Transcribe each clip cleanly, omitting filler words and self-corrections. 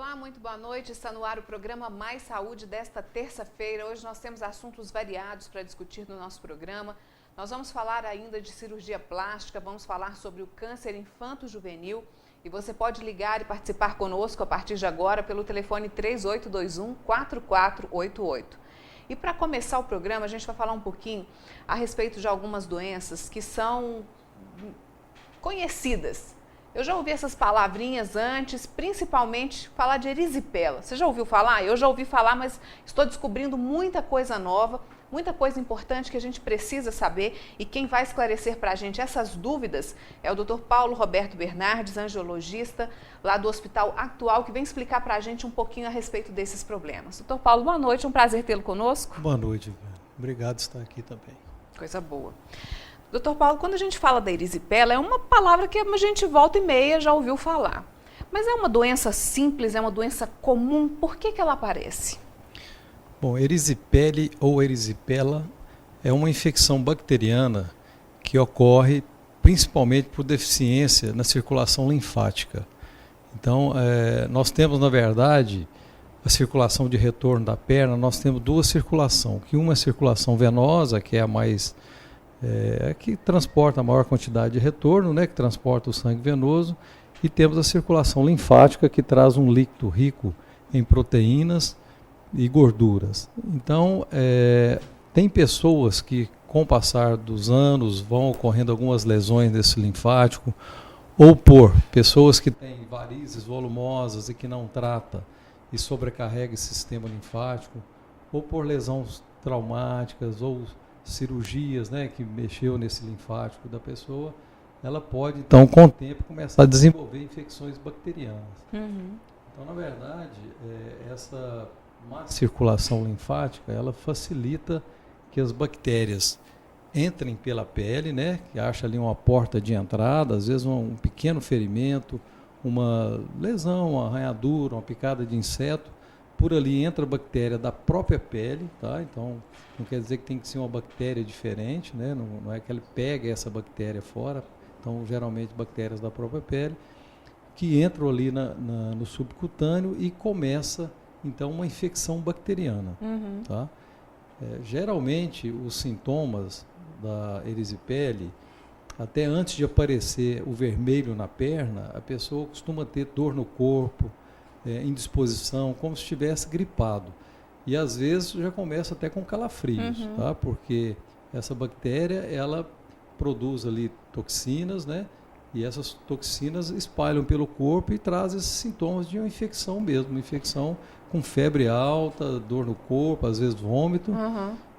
Olá, muito boa noite. Está no ar o programa Mais Saúde desta terça-feira. Hoje nós temos assuntos variados para discutir no nosso programa. Nós vamos falar ainda de cirurgia plástica, vamos falar sobre o câncer infanto-juvenil e você pode ligar e participar conosco a partir de agora pelo telefone 3821-4488. E para começar o programa, a gente vai falar um pouquinho a respeito de algumas doenças que são conhecidas. Eu já ouvi essas palavrinhas antes, principalmente falar de erisipela. Você já ouviu falar? Eu já ouvi falar, mas estou descobrindo muita coisa nova, muita coisa importante que a gente precisa saber. E quem vai esclarecer para a gente essas dúvidas é o Dr. Paulo Roberto Bernardes, angiologista lá do Hospital Atual, que vem explicar para a gente um pouquinho a respeito desses problemas. Dr. Paulo, boa noite, um prazer tê-lo conosco. Boa noite, obrigado por estar aqui também. Coisa boa. Doutor Paulo, quando a gente fala da erisipela, é uma palavra que a gente volta e meia já ouviu falar. Mas é uma doença simples, é uma doença comum, por que ela aparece? Bom, erisipele ou erisipela é uma infecção bacteriana que ocorre principalmente por deficiência na circulação linfática. Então, nós temos, na verdade, a circulação de retorno da perna, nós temos duas circulações, que uma é a circulação venosa, que é a mais... que transporta a maior quantidade de retorno, né, que transporta o sangue venoso, e temos a circulação linfática, que traz um líquido rico em proteínas e gorduras. Então, tem pessoas que, com o passar dos anos, vão ocorrendo algumas lesões desse linfático, ou por pessoas que têm varizes volumosas e que não trata e sobrecarrega esse sistema linfático, ou por lesões traumáticas, ou cirurgias, né, que mexeu nesse linfático da pessoa, ela pode, então, com o tempo, começar a desenvolver infecções bacterianas. Então, na verdade, essa má circulação linfática, ela facilita que as bactérias entrem pela pele, né, que acha ali uma porta de entrada, às vezes um pequeno ferimento, uma lesão, uma arranhadura, uma picada de inseto, por ali entra a bactéria da própria pele, tá? Então, não quer dizer que tem que ser uma bactéria diferente, né? Não é que ele pega essa bactéria fora. Então, geralmente, bactérias da própria pele, que entram ali no subcutâneo e começa, então, uma infecção bacteriana. Tá? Geralmente, os sintomas da erisipele, até antes de aparecer o vermelho na perna, a pessoa costuma ter dor no corpo, indisposição, como se estivesse gripado. E às vezes já começa até com calafrios, tá? Porque essa bactéria, ela produz ali toxinas, né? E essas toxinas espalham pelo corpo e trazem esses sintomas de uma infecção mesmo, uma infecção com febre alta, dor no corpo, às vezes vômito.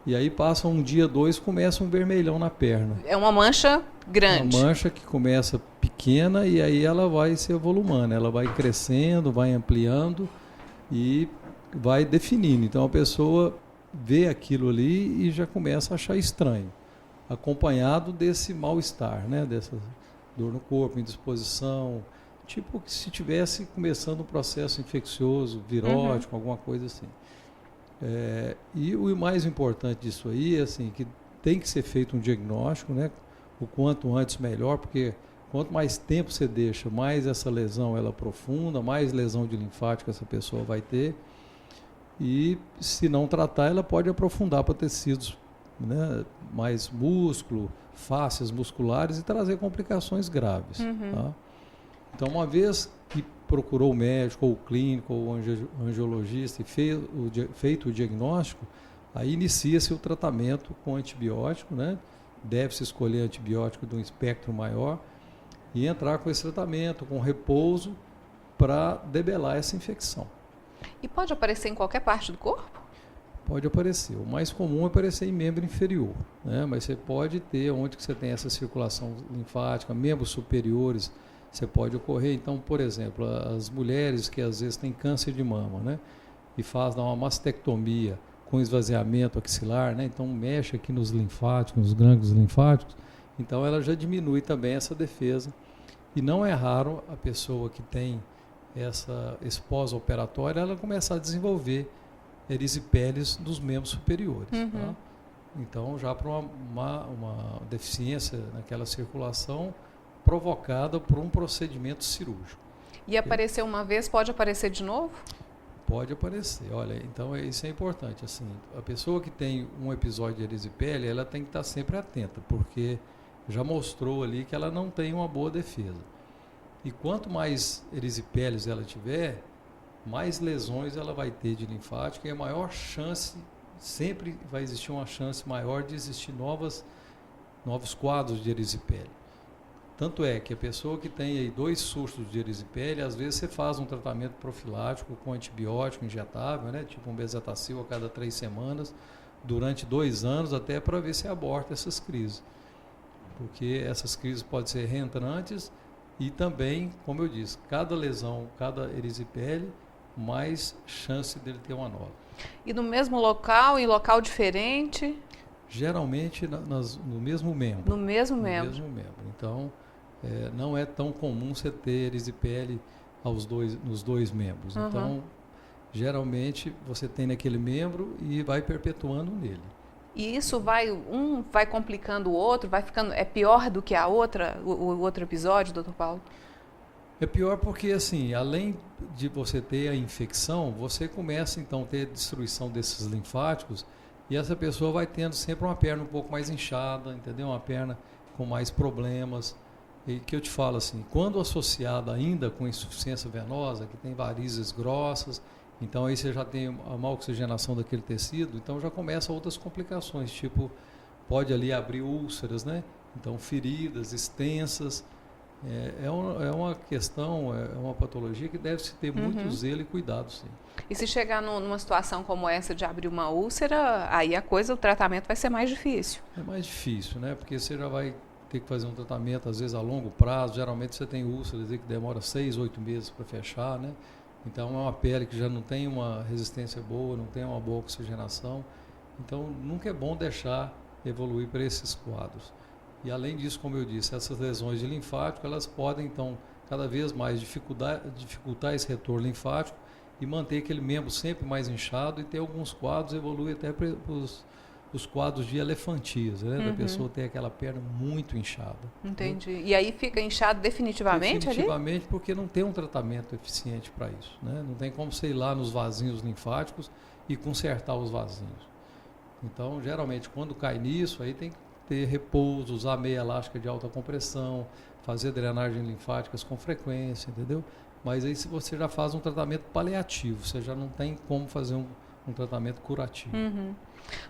E aí passa um dia, dois, começa um vermelhão na perna. É uma mancha grande. Uma mancha que começa pequena e aí ela vai se evolumando, ela vai crescendo, vai ampliando e vai definindo. Então a pessoa vê aquilo ali e já começa a achar estranho, acompanhado desse mal-estar, né? Dessa dor no corpo, indisposição, tipo que se estivesse começando um processo infeccioso, virótico, alguma coisa assim. E o mais importante disso aí é assim, que tem que ser feito um diagnóstico, né? O quanto antes melhor, porque quanto mais tempo você deixa, mais essa lesão ela aprofunda, mais lesão de linfática essa pessoa vai ter. E se não tratar, ela pode aprofundar para tecidos, né, mais músculo, fáscias musculares e trazer complicações graves. Tá? Então, uma vez que procurou o médico, ou o clínico, ou o angiologista e feito o diagnóstico, aí inicia-se o tratamento com antibiótico, né? Deve-se escolher antibiótico de um espectro maior e entrar com esse tratamento, com repouso, para debelar essa infecção. E pode aparecer em qualquer parte do corpo? Pode aparecer. O mais comum é aparecer em membro inferior, né? Mas você pode ter, onde que você tem essa circulação linfática, membros superiores, você pode ocorrer. Então, por exemplo, as mulheres que às vezes têm câncer de mama, né? E fazem uma mastectomia com esvaziamento axilar, né? Então mexe aqui nos linfáticos, nos gânglios linfáticos, então ela já diminui também essa defesa. E não é raro a pessoa que tem esse pós-operatório, ela começar a desenvolver erisipeles dos membros superiores. Tá? Então, já para uma deficiência naquela circulação provocada por um procedimento cirúrgico. E aparecer uma vez, pode aparecer de novo? Pode aparecer. Olha, então isso é importante. Assim, a pessoa que tem um episódio de erisipele, ela tem que estar sempre atenta, porque já mostrou ali que ela não tem uma boa defesa. E quanto mais erisipeles ela tiver, mais lesões ela vai ter de linfática e a maior chance, sempre vai existir uma chance maior de existir novos quadros de erisipele. Tanto é que a pessoa que tem aí 2 surtos de erisipele, às vezes você faz um tratamento profilático com antibiótico injetável, né, tipo um bezetacil a cada 3 semanas, durante 2 anos, até para ver se aborta essas crises. Porque essas crises podem ser reentrantes e também, como eu disse, cada lesão, cada erisipele, mais chance dele ter uma nova. E no mesmo local, em local diferente? Geralmente no mesmo membro. No mesmo membro. No mesmo membro. Então, não é tão comum você ter erisipele nos 2 membros. Uhum. Então, geralmente você tem naquele membro e vai perpetuando nele. E isso um vai complicando o outro, vai ficando, é pior do que a outra, o outro episódio, doutor Paulo? É pior porque, assim, além de você ter a infecção, você começa, então, a ter destruição desses linfáticos e essa pessoa vai tendo sempre uma perna um pouco mais inchada, entendeu? Uma perna com mais problemas. E que eu te falo assim, quando associada ainda com insuficiência venosa, que tem varizes grossas, então aí você já tem a má oxigenação daquele tecido, então já começam outras complicações, tipo, pode ali abrir úlceras, né? Então, feridas extensas. É uma questão, é uma patologia que deve-se ter muito zelo e cuidado, sim. E se chegar numa situação como essa de abrir uma úlcera, aí o tratamento vai ser mais difícil. É mais difícil, né? Porque você já vai ter que fazer um tratamento, às vezes, a longo prazo. Geralmente você tem úlceras que demora 6, 8 meses para fechar, né? Então, é uma pele que já não tem uma resistência boa, não tem uma boa oxigenação. Então, nunca é bom deixar evoluir para esses quadros. E além disso, como eu disse, essas lesões de linfático, elas podem, então, cada vez mais dificultar esse retorno linfático e manter aquele membro sempre mais inchado e ter alguns quadros, evoluir até para os quadros de elefantias, né? Da pessoa ter aquela perna muito inchada. Entendi. Né? E aí fica inchado definitivamente ali? Definitivamente, porque não tem um tratamento eficiente para isso, né? Não tem como você ir lá nos vasinhos linfáticos e consertar os vasinhos. Então, geralmente, quando cai nisso, aí tem que ter repouso, usar meia elástica de alta compressão, fazer drenagem linfáticas com frequência, entendeu? Mas aí se você já faz um tratamento paliativo, você já não tem como fazer um tratamento curativo.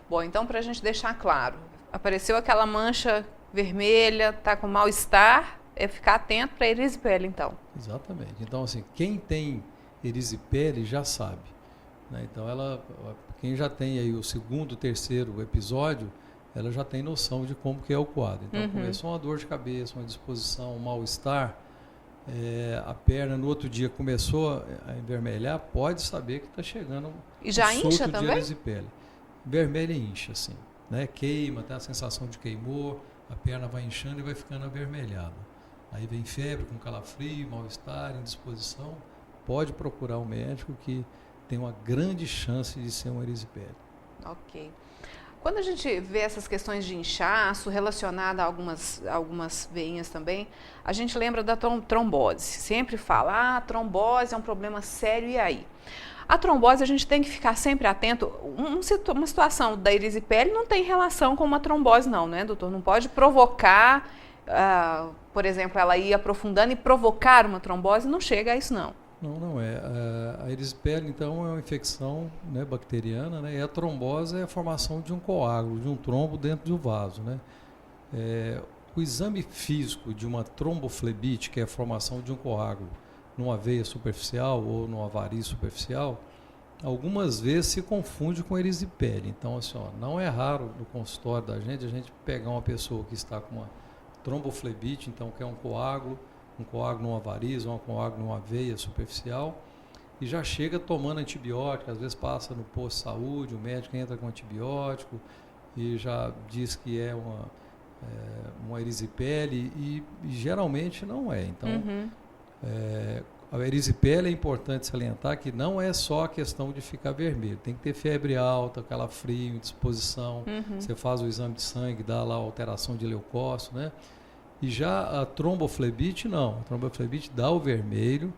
Bom, então para a gente deixar claro, apareceu aquela mancha vermelha, está com mal-estar, é ficar atento para a erisipele então. Exatamente. Então assim, quem tem erisipele já sabe, né? Então quem já tem aí o 2º, 3º episódio, ela já tem noção de como que é o quadro. Então começou uma dor de cabeça, uma disposição, um mal-estar, a perna no outro dia começou a envermelhar, pode saber que está chegando e já incha também? Erisipele. Vermelha incha, assim, né? Queima, tem a sensação de queimou, a perna vai inchando e vai ficando avermelhada. Aí vem febre com calafrio, mal-estar, indisposição, pode procurar um médico que tem uma grande chance de ser um erisipele. Ok. Quando a gente vê essas questões de inchaço relacionada a algumas veinhas também, a gente lembra da trombose. Sempre fala, a trombose é um problema sério, e aí? A trombose a gente tem que ficar sempre atento. Uma situação da erisipele não tem relação com uma trombose não, né, doutor? Não pode provocar, por exemplo, ela ir aprofundando e provocar uma trombose, não chega a isso não. Não é. A erisipele, então, é uma infecção, né, bacteriana, né, e a trombose é a formação de um coágulo, de um trombo dentro de um vaso, né. O exame físico de uma tromboflebite, que é a formação de um coágulo numa veia superficial ou numa variz superficial, algumas vezes se confunde com erisipele. Então, assim, não é raro no consultório da gente a gente pegar uma pessoa que está com uma tromboflebite, então, que é um coágulo numa variz, um coágulo numa veia superficial, e já chega tomando antibiótico, às vezes passa no posto de saúde, o médico entra com antibiótico e já diz que é uma erisipele e geralmente não é. Então, a erisipele é importante salientar que não é só a questão de ficar vermelho, tem que ter febre alta, calafrio, indisposição, você faz o exame de sangue, dá lá alteração de leucócito, né? E já a tromboflebite, não. A tromboflebite dá o vermelho,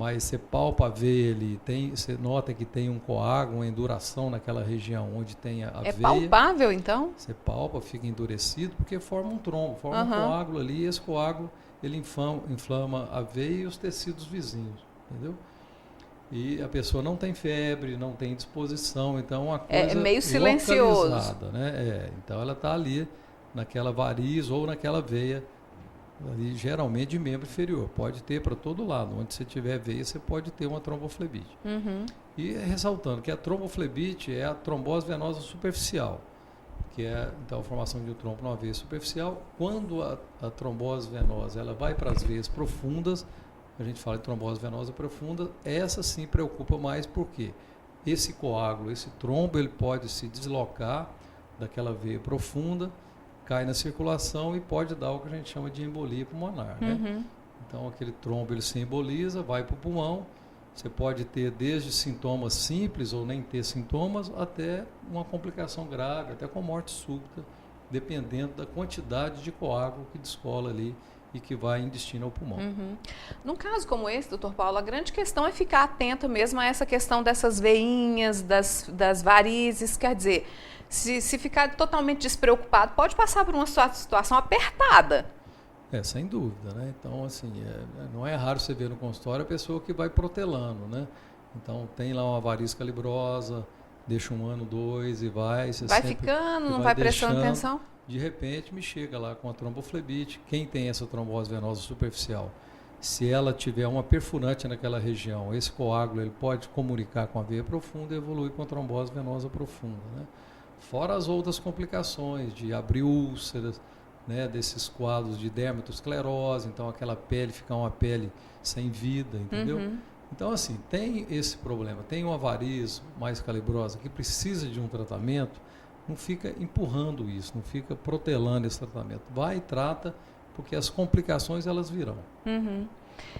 mas você palpa a veia ali, você nota que tem um coágulo, uma enduração naquela região onde tem a veia. É palpável, então? Você palpa, fica endurecido, porque forma um trombo, forma um coágulo ali, e esse coágulo ele inflama a veia e os tecidos vizinhos, entendeu? E a pessoa não tem febre, não tem disposição, então é uma coisa meio silencioso, localizada, né? Então ela está ali naquela variz ou naquela veia, ali, geralmente de membro inferior. Pode ter para todo lado, onde você tiver veia, você pode ter uma tromboflebite. E ressaltando que a tromboflebite é a trombose venosa superficial, que é então a formação de um trombo numa veia superficial. Quando a trombose venosa ela vai para as veias profundas, a gente fala de trombose venosa profunda, essa sim preocupa mais porque esse coágulo, esse trombo, ele pode se deslocar daquela veia profunda, cai na circulação e pode dar o que a gente chama de embolia pulmonar, né? Então aquele trombo ele se emboliza, vai para o pulmão, você pode ter desde sintomas simples ou nem ter sintomas, até uma complicação grave, até com morte súbita, dependendo da quantidade de coágulo que descola ali e que vai em destino ao pulmão. Num caso como esse, doutor Paulo, a grande questão é ficar atento mesmo a essa questão dessas veinhas, das varizes, quer dizer, se ficar totalmente despreocupado, pode passar por uma situação apertada. Sem dúvida, né? Então, assim, não é raro você ver no consultório a pessoa que vai protelando, né? Então, tem lá uma variz calibrosa, deixa 1 ano, 2 e vai... Vai ficando, não vai prestando atenção? De repente me chega lá com a tromboflebite. Quem tem essa trombose venosa superficial, se ela tiver uma perfurante naquela região, esse coágulo ele pode comunicar com a veia profunda e evoluir com a trombose venosa profunda, né? Fora as outras complicações de abrir úlceras, né, desses quadros de dermatosclerose, então aquela pele ficar uma pele sem vida, entendeu? Então, assim, tem esse problema, tem uma variz mais calibrosa que precisa de um tratamento. Não fica empurrando isso, não fica protelando esse tratamento. Vai e trata, porque as complicações elas virão.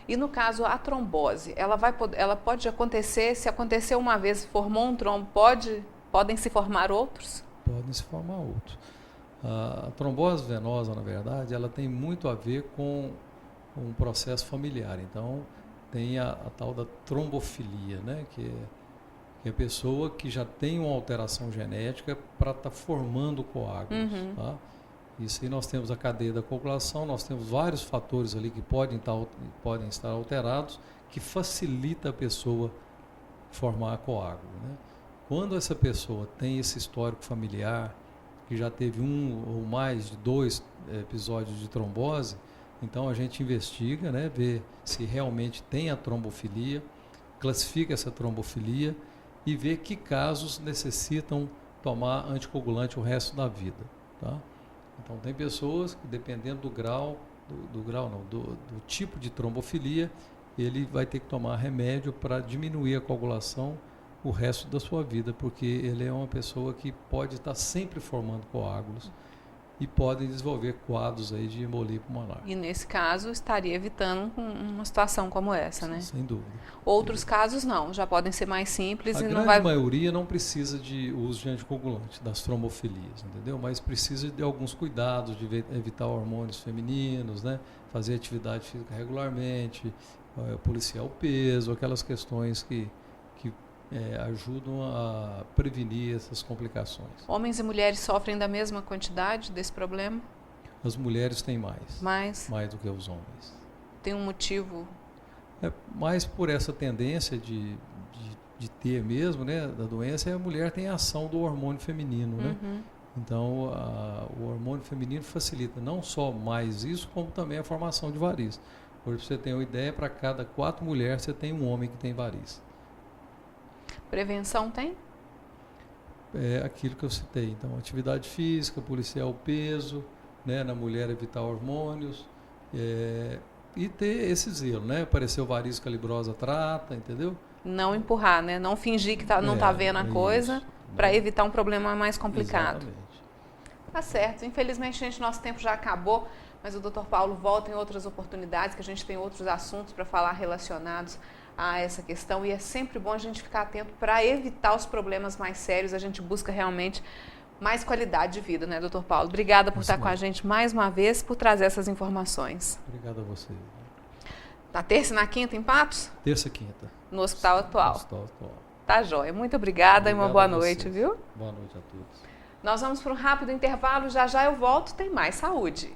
E no caso, a trombose, ela pode acontecer, se acontecer uma vez, formou um trombo, podem se formar outros? Podem se formar outros. A trombose venosa, na verdade, ela tem muito a ver com um processo familiar. Então, tem a tal da trombofilia, né, que é a pessoa que já tem uma alteração genética para estar formando coágulos. Tá? Isso aí nós temos a cadeia da coagulação, nós temos vários fatores ali que podem estar alterados, que facilita a pessoa formar coágulo, né? Quando essa pessoa tem esse histórico familiar, que já teve 1 ou mais de 2 episódios de trombose, então a gente investiga, né, vê se realmente tem a trombofilia, classifica essa trombofilia, e ver que casos necessitam tomar anticoagulante o resto da vida. Tá? Então, tem pessoas que, dependendo do tipo de trombofilia, ele vai ter que tomar remédio para diminuir a coagulação o resto da sua vida, porque ele é uma pessoa que pode estar sempre formando coágulos e podem desenvolver quadros aí de embolia pulmonar. E nesse caso estaria evitando uma situação como essa, né? Sem dúvida. Outros casos não, já podem ser mais simples e não vai... A grande maioria não precisa de uso de anticoagulante, das trombofilias, entendeu? Mas precisa de alguns cuidados, de evitar hormônios femininos, né? Fazer atividade física regularmente, policiar o peso, aquelas questões que ajudam a prevenir essas complicações. Homens e mulheres sofrem da mesma quantidade desse problema? As mulheres têm mais. Mais do que os homens. Tem um motivo? Mais por essa tendência de ter mesmo, né, da doença, a mulher tem a ação do hormônio feminino, né? Então, o hormônio feminino facilita não só mais isso, como também a formação de variz. Hoje, para você ter uma ideia, para cada 4 mulheres, você tem um homem que tem variz. Prevenção tem? É aquilo que eu citei. Então, atividade física, policiar o peso, né, na mulher evitar hormônios, e ter esse zelo, né? Apareceu variz calibrosa, trata, entendeu? Não empurrar, né? Não fingir que não está vendo a coisa, para evitar um problema mais complicado. Exatamente. Tá certo. Infelizmente, gente, nosso tempo já acabou, mas o Dr. Paulo volta em outras oportunidades, que a gente tem outros assuntos para falar relacionados a essa questão, e é sempre bom a gente ficar atento para evitar os problemas mais sérios. A gente busca realmente mais qualidade de vida, né, doutor Paulo? Obrigada por estar com a gente mais uma vez, por trazer essas informações. Obrigado a você. Na terça e na quinta em Patos? Terça e quinta. No Hospital Atual. No Hospital Atual. Tá joia. Muito obrigada e uma boa noite, viu? Boa noite a todos. Nós vamos para um rápido intervalo, já já eu volto, tem mais saúde.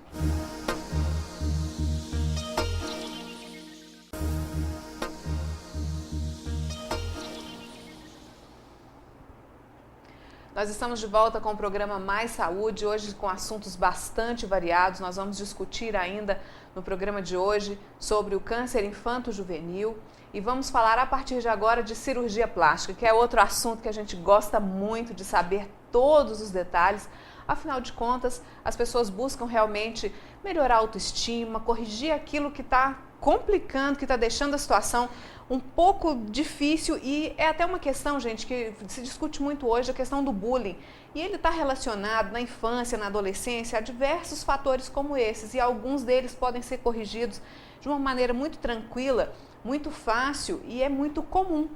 Nós estamos de volta com o programa Mais Saúde, hoje com assuntos bastante variados. Nós vamos discutir ainda no programa de hoje sobre o câncer infanto-juvenil e vamos falar a partir de agora de cirurgia plástica, que é outro assunto que a gente gosta muito de saber todos os detalhes. Afinal de contas, as pessoas buscam realmente melhorar a autoestima, corrigir aquilo que está complicando, que está deixando a situação um pouco difícil, e é até uma questão, gente, que se discute muito hoje, a questão do bullying. E ele está relacionado na infância, na adolescência, a diversos fatores como esses, e alguns deles podem ser corrigidos de uma maneira muito tranquila, muito fácil e é muito comum.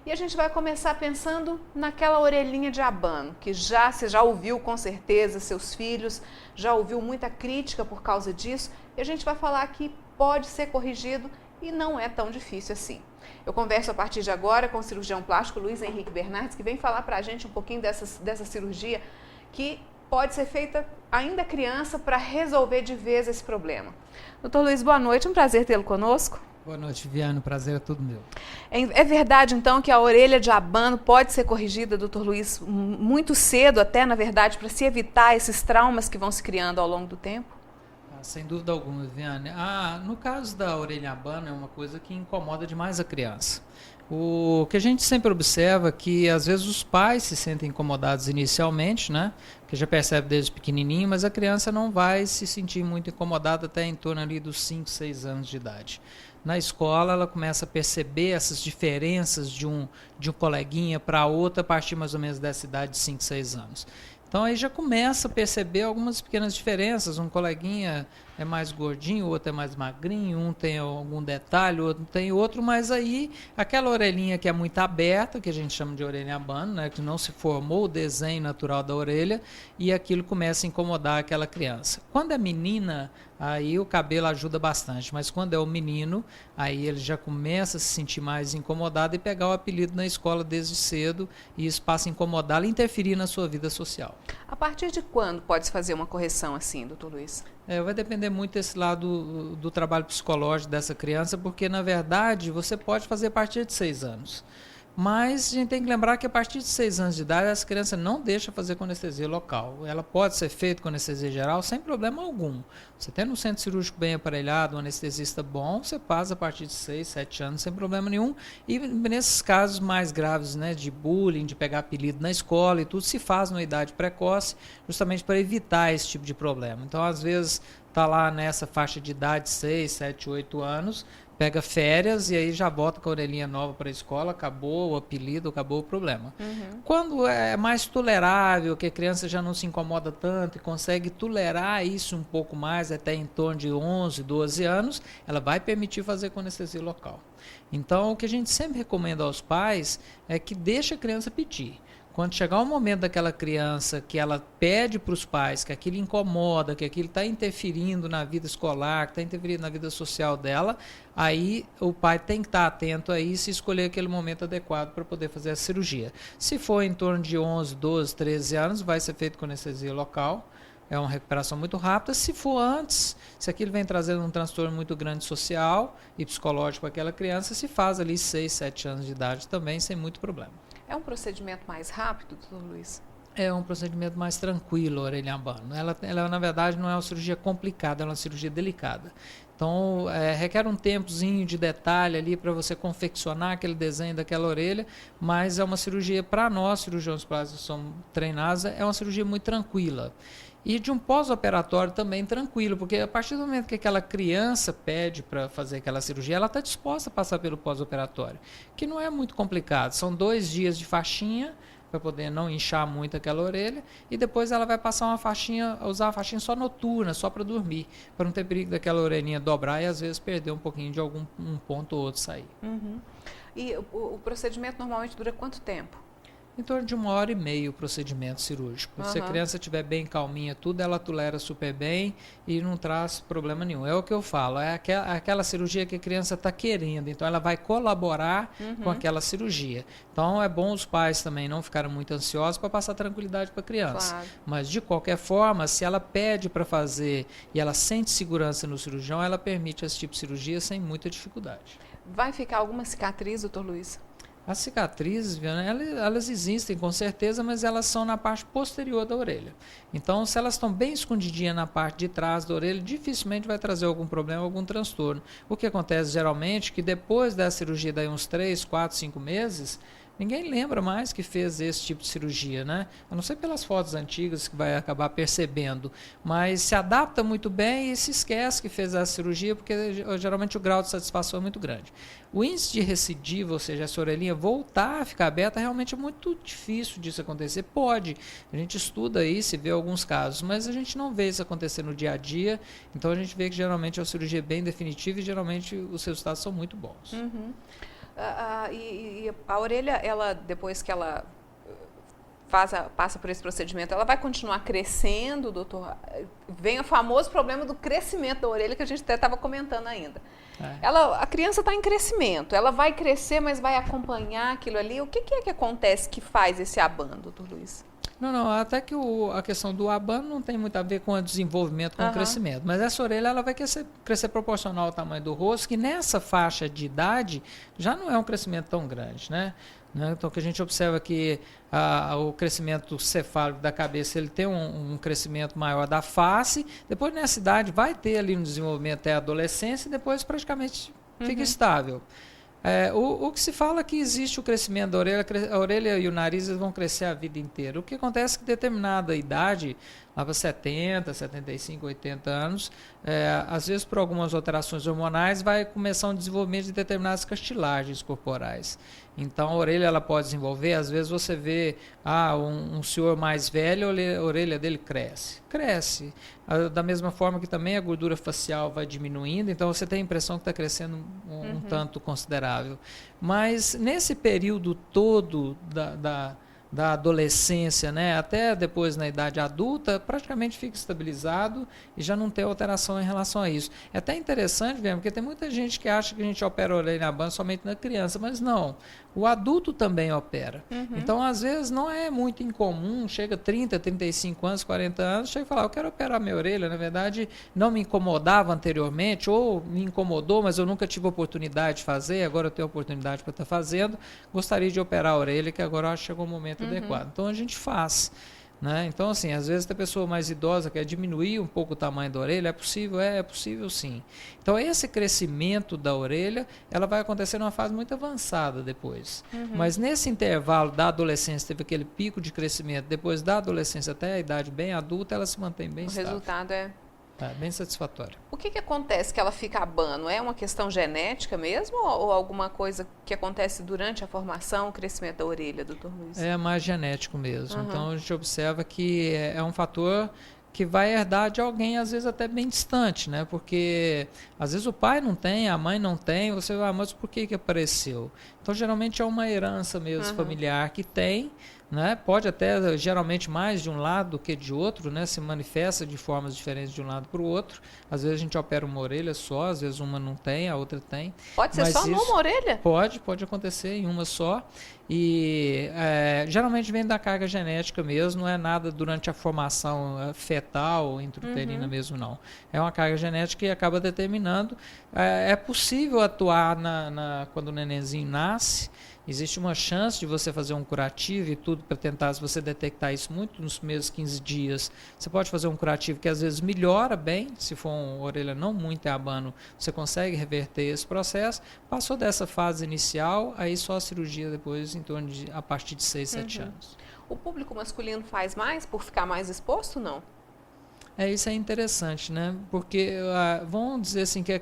E a gente vai começar pensando naquela orelhinha de abano, que você já ouviu com certeza, seus filhos, já ouviu muita crítica por causa disso, e a gente vai falar que pode ser corrigido e não é tão difícil assim. Eu converso a partir de agora com o cirurgião plástico Luiz Henrique Bernardes, que vem falar para a gente um pouquinho dessa cirurgia que pode ser feita ainda criança para resolver de vez esse problema. Doutor Luiz, boa noite, um prazer tê-lo conosco. Boa noite, Viviane, o prazer é todo meu. É verdade, então, que a orelha de abano pode ser corrigida, doutor Luiz, muito cedo até, na verdade, para se evitar esses traumas que vão se criando ao longo do tempo? Sem dúvida alguma, Viviane. No caso da orelha abano, é uma coisa que incomoda demais a criança. O que a gente sempre observa é que, às vezes, os pais se sentem incomodados inicialmente, né? Que já percebe desde pequenininho, mas a criança não vai se sentir muito incomodada até em torno ali dos 5, 6 anos de idade. Na escola, ela começa a perceber essas diferenças de um coleguinha para outro a partir mais ou menos dessa idade de 5, 6 anos. Então aí já começa a perceber algumas pequenas diferenças. Um coleguinha é mais gordinho, o outro é mais magrinho, um tem algum detalhe, o outro tem outro, mas aí aquela orelhinha que é muito aberta, que a gente chama de orelha abano, né, que não se formou o desenho natural da orelha, e aquilo começa a incomodar aquela criança. Quando é menina, aí o cabelo ajuda bastante, mas quando é o menino, aí ele já começa a se sentir mais incomodado e pegar o apelido na escola desde cedo, e isso passa a incomodá-lo e interferir na sua vida social. A partir de quando pode-se fazer uma correção assim, doutor Luiz? Vai depender muito desse lado do trabalho psicológico dessa criança, porque, na verdade, você pode fazer a partir de 6 anos. Mas a gente tem que lembrar que a partir de 6 anos de idade, essa criança não deixa fazer com anestesia local. Ela pode ser feita com anestesia geral sem problema algum. Você tendo um centro cirúrgico bem aparelhado, um anestesista bom, você faz a partir de 6, 7 anos sem problema nenhum. E nesses casos mais graves, né, de bullying, de pegar apelido na escola e tudo, se faz numa idade precoce, justamente para evitar esse tipo de problema. Então, às vezes, está lá nessa faixa de idade, 6, 7, 8 anos, pega férias e aí já volta com a orelhinha nova para a escola, acabou o apelido, acabou o problema. Quando é mais tolerável, que a criança já não se incomoda tanto e consegue tolerar isso um pouco mais, até em torno de 11, 12 anos, ela vai permitir fazer com anestesia local. Então, o que a gente sempre recomenda aos pais é que deixe a criança pedir. Quando chegar o momento daquela criança que ela pede para os pais, que aquilo incomoda, que aquilo está interferindo na vida escolar, que está interferindo na vida social dela, aí o pai tem que estar atento a isso e escolher aquele momento adequado para poder fazer a cirurgia. Se for em torno de 11, 12, 13 anos, vai ser feito com anestesia local. É uma recuperação muito rápida. Se for antes, se aquilo vem trazendo um transtorno muito grande social e psicológico para aquela criança, se faz ali 6, 7 anos de idade também, sem muito problema. É um procedimento mais rápido, doutor Luiz? É um procedimento mais tranquilo, a orelha abano. Ela, na verdade, não é uma cirurgia complicada, é uma cirurgia delicada. Então, requer um tempozinho de detalhe ali para você confeccionar aquele desenho daquela orelha, mas é uma cirurgia, para nós, cirurgiões plásticos que somos treinados, é uma cirurgia muito tranquila. E de um pós-operatório também tranquilo, porque a partir do momento que aquela criança pede para fazer aquela cirurgia, ela está disposta a passar pelo pós-operatório, que não é muito complicado. São 2 dias de faixinha, para poder não inchar muito aquela orelha, e depois ela vai passar usar a faixinha só noturna, só para dormir, para não ter perigo daquela orelhinha dobrar e às vezes perder um pouquinho de algum ponto ou outro sair. E o procedimento normalmente dura quanto tempo? em torno de 1h30 o procedimento cirúrgico. Se a criança estiver bem calminha, tudo, ela tolera super bem e não traz problema nenhum. É o que eu falo, é aquela cirurgia que a criança está querendo, então ela vai colaborar com aquela cirurgia. Então é bom os pais também não ficarem muito ansiosos para passar tranquilidade para a criança. Claro. Mas de qualquer forma, se ela pede para fazer e ela sente segurança no cirurgião, ela permite esse tipo de cirurgia sem muita dificuldade. Vai ficar alguma cicatriz, doutor Luiz? As cicatrizes, elas existem com certeza, mas elas são na parte posterior da orelha. Então, se elas estão bem escondidinhas na parte de trás da orelha, dificilmente vai trazer algum problema, algum transtorno. O que acontece geralmente é que depois da cirurgia, daí uns 3, 4, 5 meses, ninguém lembra mais que fez esse tipo de cirurgia, né? A não ser pelas fotos antigas que vai acabar percebendo, mas se adapta muito bem e se esquece que fez essa cirurgia, porque geralmente o grau de satisfação é muito grande. O índice de recidiva, ou seja, essa orelhinha voltar a ficar aberta, realmente é muito difícil disso acontecer. Pode, a gente estuda aí, se vê alguns casos, mas a gente não vê isso acontecer no dia a dia, então a gente vê que geralmente é uma cirurgia bem definitiva e geralmente os resultados são muito bons. E a orelha, ela, depois que ela passa por esse procedimento, ela vai continuar crescendo, doutor? Vem o famoso problema do crescimento da orelha, que a gente até estava comentando ainda. A criança está em crescimento, ela vai crescer, mas vai acompanhar aquilo ali. O que é que acontece que faz esse abano, doutor Luiz? Não, até que a questão do abano não tem muito a ver com o desenvolvimento, com o crescimento. Mas essa orelha ela vai crescer proporcional ao tamanho do rosto, que nessa faixa de idade já não é um crescimento tão grande, né? Então, que a gente observa que o crescimento cefálico da cabeça ele tem um crescimento maior da face, depois nessa idade vai ter ali um desenvolvimento até a adolescência e depois praticamente fica estável. O que se fala é que existe o crescimento da orelha, a orelha e o nariz vão crescer a vida inteira. O que acontece é que determinada idade, lá para 70, 75, 80 anos, às vezes por algumas alterações hormonais, vai começar um desenvolvimento de determinadas cartilagens corporais. Então a orelha ela pode desenvolver, às vezes você vê um senhor mais velho, a orelha dele cresce. Da mesma forma que também a gordura facial vai diminuindo, então você tem a impressão que está crescendo um tanto considerável. Mas nesse período todo da adolescência, né, até depois na idade adulta, praticamente fica estabilizado e já não tem alteração em relação a isso. É até interessante, porque tem muita gente que acha que a gente opera a orelha na banda somente na criança, mas não. O adulto também opera. Então, às vezes, não é muito incomum, chega 30, 35 anos, 40 anos, chega e fala, eu quero operar minha orelha, na verdade, não me incomodava anteriormente, ou me incomodou, mas eu nunca tive oportunidade de fazer, agora eu tenho oportunidade para estar fazendo, gostaria de operar a orelha, que agora acho que chegou o momento adequado. Então, a gente faz. Né? Então, assim, às vezes a pessoa mais idosa quer diminuir um pouco o tamanho da orelha, é possível? É possível sim. Então, esse crescimento da orelha, ela vai acontecer numa fase muito avançada depois. Mas nesse intervalo da adolescência, teve aquele pico de crescimento, depois da adolescência até a idade bem adulta, ela se mantém bem estável. O resultado é bem satisfatório. O que acontece que ela fica abano? É uma questão genética mesmo ou alguma coisa que acontece durante a formação, o crescimento da orelha, doutor Luiz? É mais genético mesmo. Então a gente observa que é um fator que vai herdar de alguém, às vezes até bem distante, né? Porque às vezes o pai não tem, a mãe não tem, você vai, mas por que apareceu? Então geralmente é uma herança mesmo familiar que tem, né? Pode até, geralmente, mais de um lado do que de outro, né? Se manifesta de formas diferentes de um lado para o outro. Às vezes a gente opera uma orelha só, às vezes uma não tem, a outra tem. Pode ser só numa orelha? Pode acontecer em uma só. E geralmente vem da carga genética mesmo, não é nada durante a formação fetal, intrauterina mesmo, não. É uma carga genética que acaba determinando. É possível atuar quando o nenenzinho nasce. Existe uma chance de você fazer um curativo e tudo para tentar, se você detectar isso muito nos primeiros 15 dias, você pode fazer um curativo que às vezes melhora bem, se for uma orelha não muito em abano, você consegue reverter esse processo. Passou dessa fase inicial, aí só a cirurgia depois, a partir de 6, 7 anos. O público masculino faz mais por ficar mais exposto, não? Isso é interessante, né? Porque vamos dizer assim que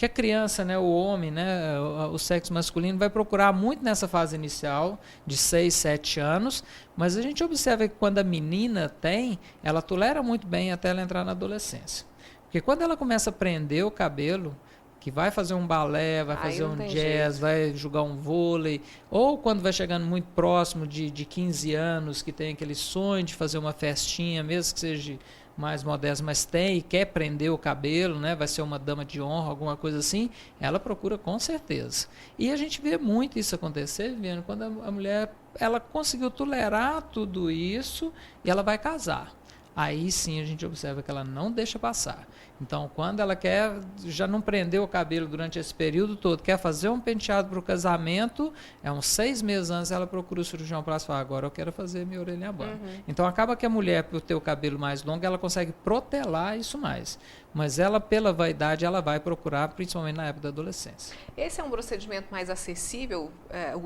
a criança, né, o homem, né, o sexo masculino vai procurar muito nessa fase inicial de 6, 7 anos, mas a gente observa que quando a menina tem, ela tolera muito bem até ela entrar na adolescência. Porque quando ela começa a prender o cabelo, que vai fazer um balé, vai fazer um jazz, vai jogar um vôlei, ou quando vai chegando muito próximo de 15 anos, que tem aquele sonho de fazer uma festinha, mesmo que seja mais modesto, mas tem e quer prender o cabelo, né? Vai ser uma dama de honra, alguma coisa assim, ela procura com certeza. E a gente vê muito isso acontecer, Viviane, quando a mulher ela conseguiu tolerar tudo isso e ela vai casar. Aí sim a gente observa que ela não deixa passar. Então, quando ela quer, já não prendeu o cabelo durante esse período todo, quer fazer um penteado para o casamento, uns 6 meses antes ela procura o cirurgião plástico e fala, agora eu quero fazer minha orelha banda. Então, acaba que a mulher, por ter o cabelo mais longo, ela consegue protelar isso mais. Mas ela, pela vaidade, ela vai procurar, principalmente na época da adolescência. Esse é um procedimento mais acessível,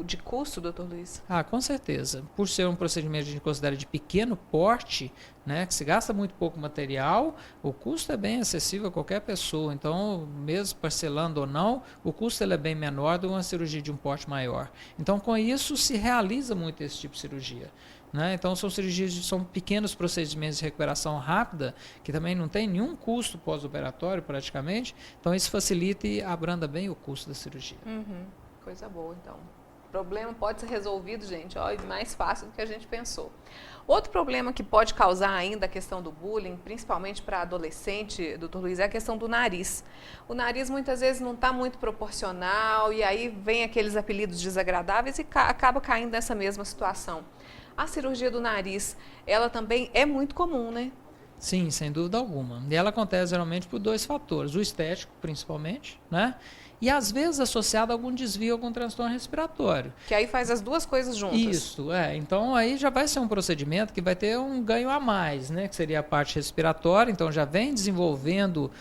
de custo, doutor Luiz? Com certeza. Por ser um procedimento que a gente considera de pequeno porte, né, que se gasta muito pouco material, o custo é bem acessível a qualquer pessoa. Então, mesmo parcelando ou não, o custo ele é bem menor do que uma cirurgia de um porte maior. Então, com isso, se realiza muito esse tipo de cirurgia. Né? Então, são cirurgias, são pequenos procedimentos de recuperação rápida, que também não tem nenhum custo pós-operatório, praticamente. Então, isso facilita e abranda bem o custo da cirurgia. Coisa boa, então. O problema pode ser resolvido, gente, mais fácil do que a gente pensou. Outro problema que pode causar ainda a questão do bullying, principalmente para adolescente, doutor Luiz, é a questão do nariz. O nariz muitas vezes não está muito proporcional e aí vem aqueles apelidos desagradáveis e acaba caindo nessa mesma situação. A cirurgia do nariz, ela também é muito comum, né? Sim, sem dúvida alguma. E ela acontece geralmente por 2 fatores, o estético principalmente, né? E às vezes associado a algum desvio, algum transtorno respiratório. Que aí faz as duas coisas juntas. Isso, então aí já vai ser um procedimento que vai ter um ganho a mais, né? Que seria a parte respiratória, então já vem desenvolvendo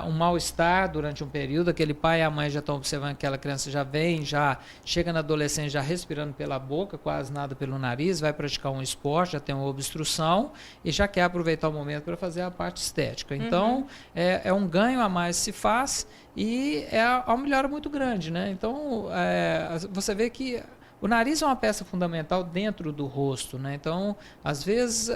um mal-estar durante um período, aquele pai e a mãe já estão observando que aquela criança já chega na adolescência já respirando pela boca, quase nada pelo nariz, vai praticar um esporte, já tem uma obstrução e já quer aproveitar o momento para fazer a parte estética. Então, é um ganho a mais que se faz e é uma melhora muito grande, né? Então, você vê que o nariz é uma peça fundamental dentro do rosto, né? Então, às vezes,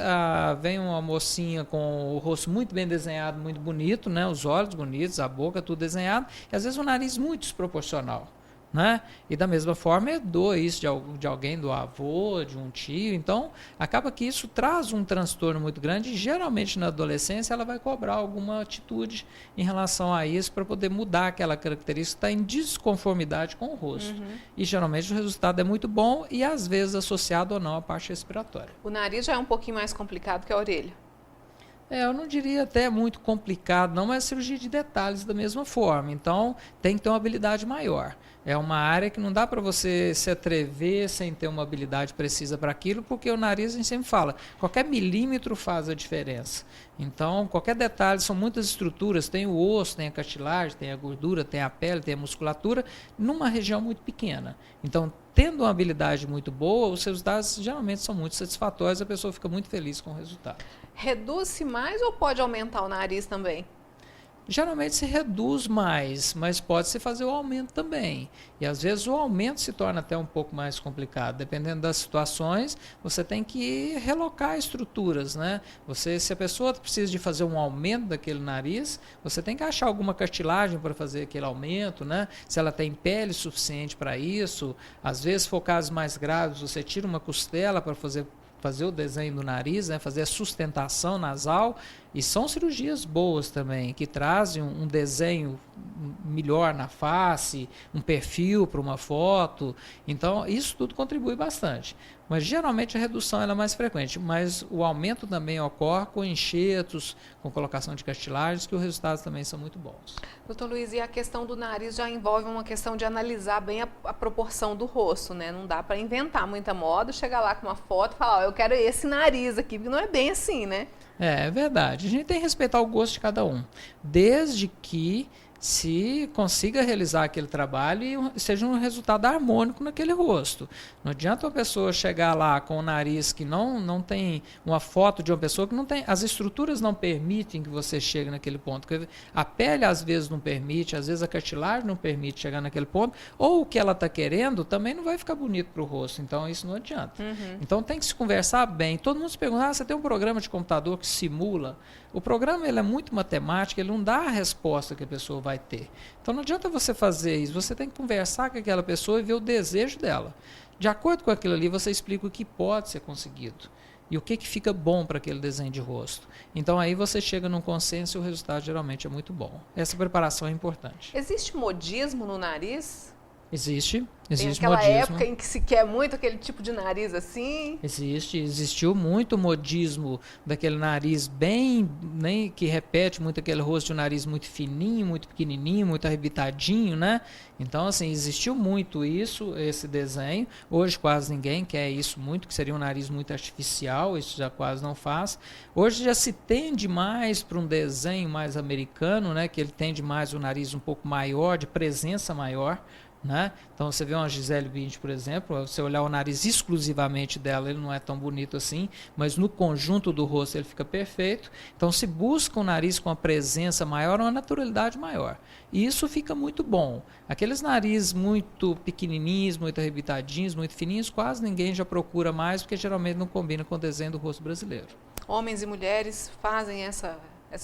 vem uma mocinha com o rosto muito bem desenhado, muito bonito, né? Os olhos bonitos, a boca, tudo desenhado, e às vezes o nariz muito desproporcional. Né? E da mesma forma herdou isso de alguém, do avô, de um tio. Então, acaba que isso traz um transtorno muito grande e geralmente na adolescência ela vai cobrar alguma atitude em relação a isso para poder mudar aquela característica que está em desconformidade com o rosto. E geralmente o resultado é muito bom e às vezes associado ou não à parte respiratória. O nariz já é um pouquinho mais complicado que a orelha. Eu não diria até muito complicado, não, mas é cirurgia de detalhes da mesma forma. Então, tem que ter uma habilidade maior. É uma área que não dá para você se atrever sem ter uma habilidade precisa para aquilo, porque o nariz, a gente sempre fala, qualquer milímetro faz a diferença. Então, qualquer detalhe, são muitas estruturas, tem o osso, tem a cartilagem, tem a gordura, tem a pele, tem a musculatura, numa região muito pequena. Então, tendo uma habilidade muito boa, os resultados geralmente são muito satisfatórios, a pessoa fica muito feliz com o resultado. Reduz-se mais ou pode aumentar o nariz também? Geralmente se reduz mais, mas pode-se fazer o aumento também. E às vezes o aumento se torna até um pouco mais complicado. Dependendo das situações, você tem que relocar estruturas, né? Se a pessoa precisa de fazer um aumento daquele nariz, você tem que achar alguma cartilagem para fazer aquele aumento, né? Se ela tem pele suficiente para isso. Às vezes, se for casos mais graves, você tira uma costela para fazer o desenho do nariz, né? Fazer a sustentação nasal. E são cirurgias boas também, que trazem um desenho melhor na face, um perfil para uma foto. Então, isso tudo contribui bastante. Mas, geralmente, a redução ela é mais frequente. Mas o aumento também ocorre com enxertos, com colocação de cartilagens, que os resultados também são muito bons. Doutor Luiz, e a questão do nariz já envolve uma questão de analisar bem a proporção do rosto, né? Não dá para inventar muita moda, chegar lá com uma foto e falar, eu quero esse nariz aqui, porque não é bem assim, né? É verdade. A gente tem que respeitar o gosto de cada um, desde que se consiga realizar aquele trabalho e seja um resultado harmônico naquele rosto. Não adianta uma pessoa chegar lá com o nariz que não tem uma foto de uma pessoa que não tem, as estruturas não permitem que você chegue naquele ponto. A pele às vezes não permite, às vezes a cartilagem não permite chegar naquele ponto, ou o que ela está querendo também não vai ficar bonito para o rosto, então isso não adianta. Então tem que se conversar bem. Todo mundo se pergunta, você tem um programa de computador que simula? O programa ele é muito matemático, ele não dá a resposta que a pessoa vai vai ter. Então não adianta você fazer isso, você tem que conversar com aquela pessoa e ver o desejo dela. De acordo com aquilo ali, você explica o que pode ser conseguido e o que fica bom para aquele desenho de rosto. Então aí você chega num consenso e o resultado geralmente é muito bom. Essa preparação é importante. Existe modismo no nariz? Existe Tem aquela modismo. época em que se quer muito aquele tipo de nariz assim. Existiu muito modismo daquele nariz bem, né, que repete muito aquele rosto de um nariz muito fininho, muito pequenininho, muito arrebitadinho, né? Então, assim, existiu muito isso, esse desenho. Hoje quase ninguém quer isso muito, que seria um nariz muito artificial, isso já quase não faz. Hoje já se tende mais para um desenho mais americano, né, que ele tende mais o nariz um pouco maior, de presença maior, né? Então você vê uma Gisele Bündchen, por exemplo, você olhar o nariz exclusivamente dela, ele não é tão bonito assim, mas no conjunto do rosto ele fica perfeito. Então se busca um nariz com uma presença maior, uma naturalidade maior. E isso fica muito bom. Aqueles narizes muito pequenininhos, muito arrebitadinhos, muito fininhos, quase ninguém já procura mais, porque geralmente não combina com o desenho do rosto brasileiro. Homens e mulheres fazem essa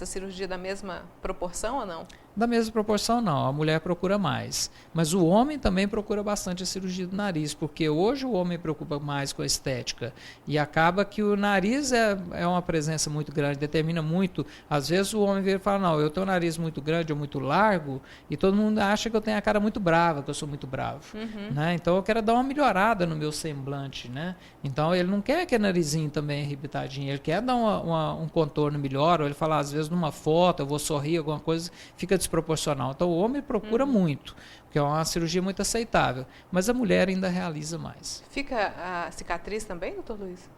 cirurgia da mesma proporção ou não? Da mesma proporção não, a mulher procura mais, mas o homem também procura bastante a cirurgia do nariz, porque hoje o homem preocupa mais com a estética e acaba que o nariz é uma presença muito grande, determina muito. Às vezes o homem vem e fala, não, eu tenho um nariz muito grande ou muito largo e todo mundo acha que eu tenho a cara muito brava, que eu sou muito bravo, né? Então eu quero dar uma melhorada no meu semblante, né? Então ele não quer aquele narizinho também arrebitadinho, ele quer dar um contorno melhor, ou ele fala, às vezes numa foto eu vou sorrir, alguma coisa, fica desproporcional. Então o homem procura muito, porque é uma cirurgia muito aceitável, mas a mulher ainda realiza mais. Fica a cicatriz também, doutor Luiz?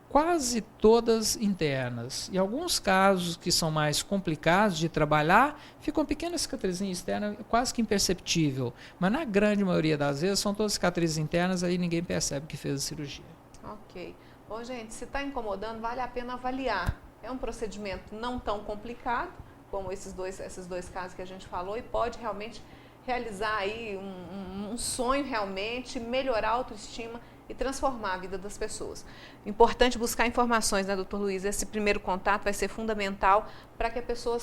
Quase todas internas. Em alguns casos que são mais complicados de trabalhar, fica uma pequena cicatrizinha externa, quase que imperceptível, mas na grande maioria das vezes são todas cicatrizes internas, aí ninguém percebe que fez a cirurgia. Ok. Bom, gente, se está incomodando, vale a pena avaliar. É um procedimento não tão complicado, como esses dois casos que a gente falou, e pode realmente realizar aí um sonho realmente, melhorar a autoestima e transformar a vida das pessoas. Importante buscar informações, né, doutor Luiz? Esse primeiro contato vai ser fundamental para que a pessoa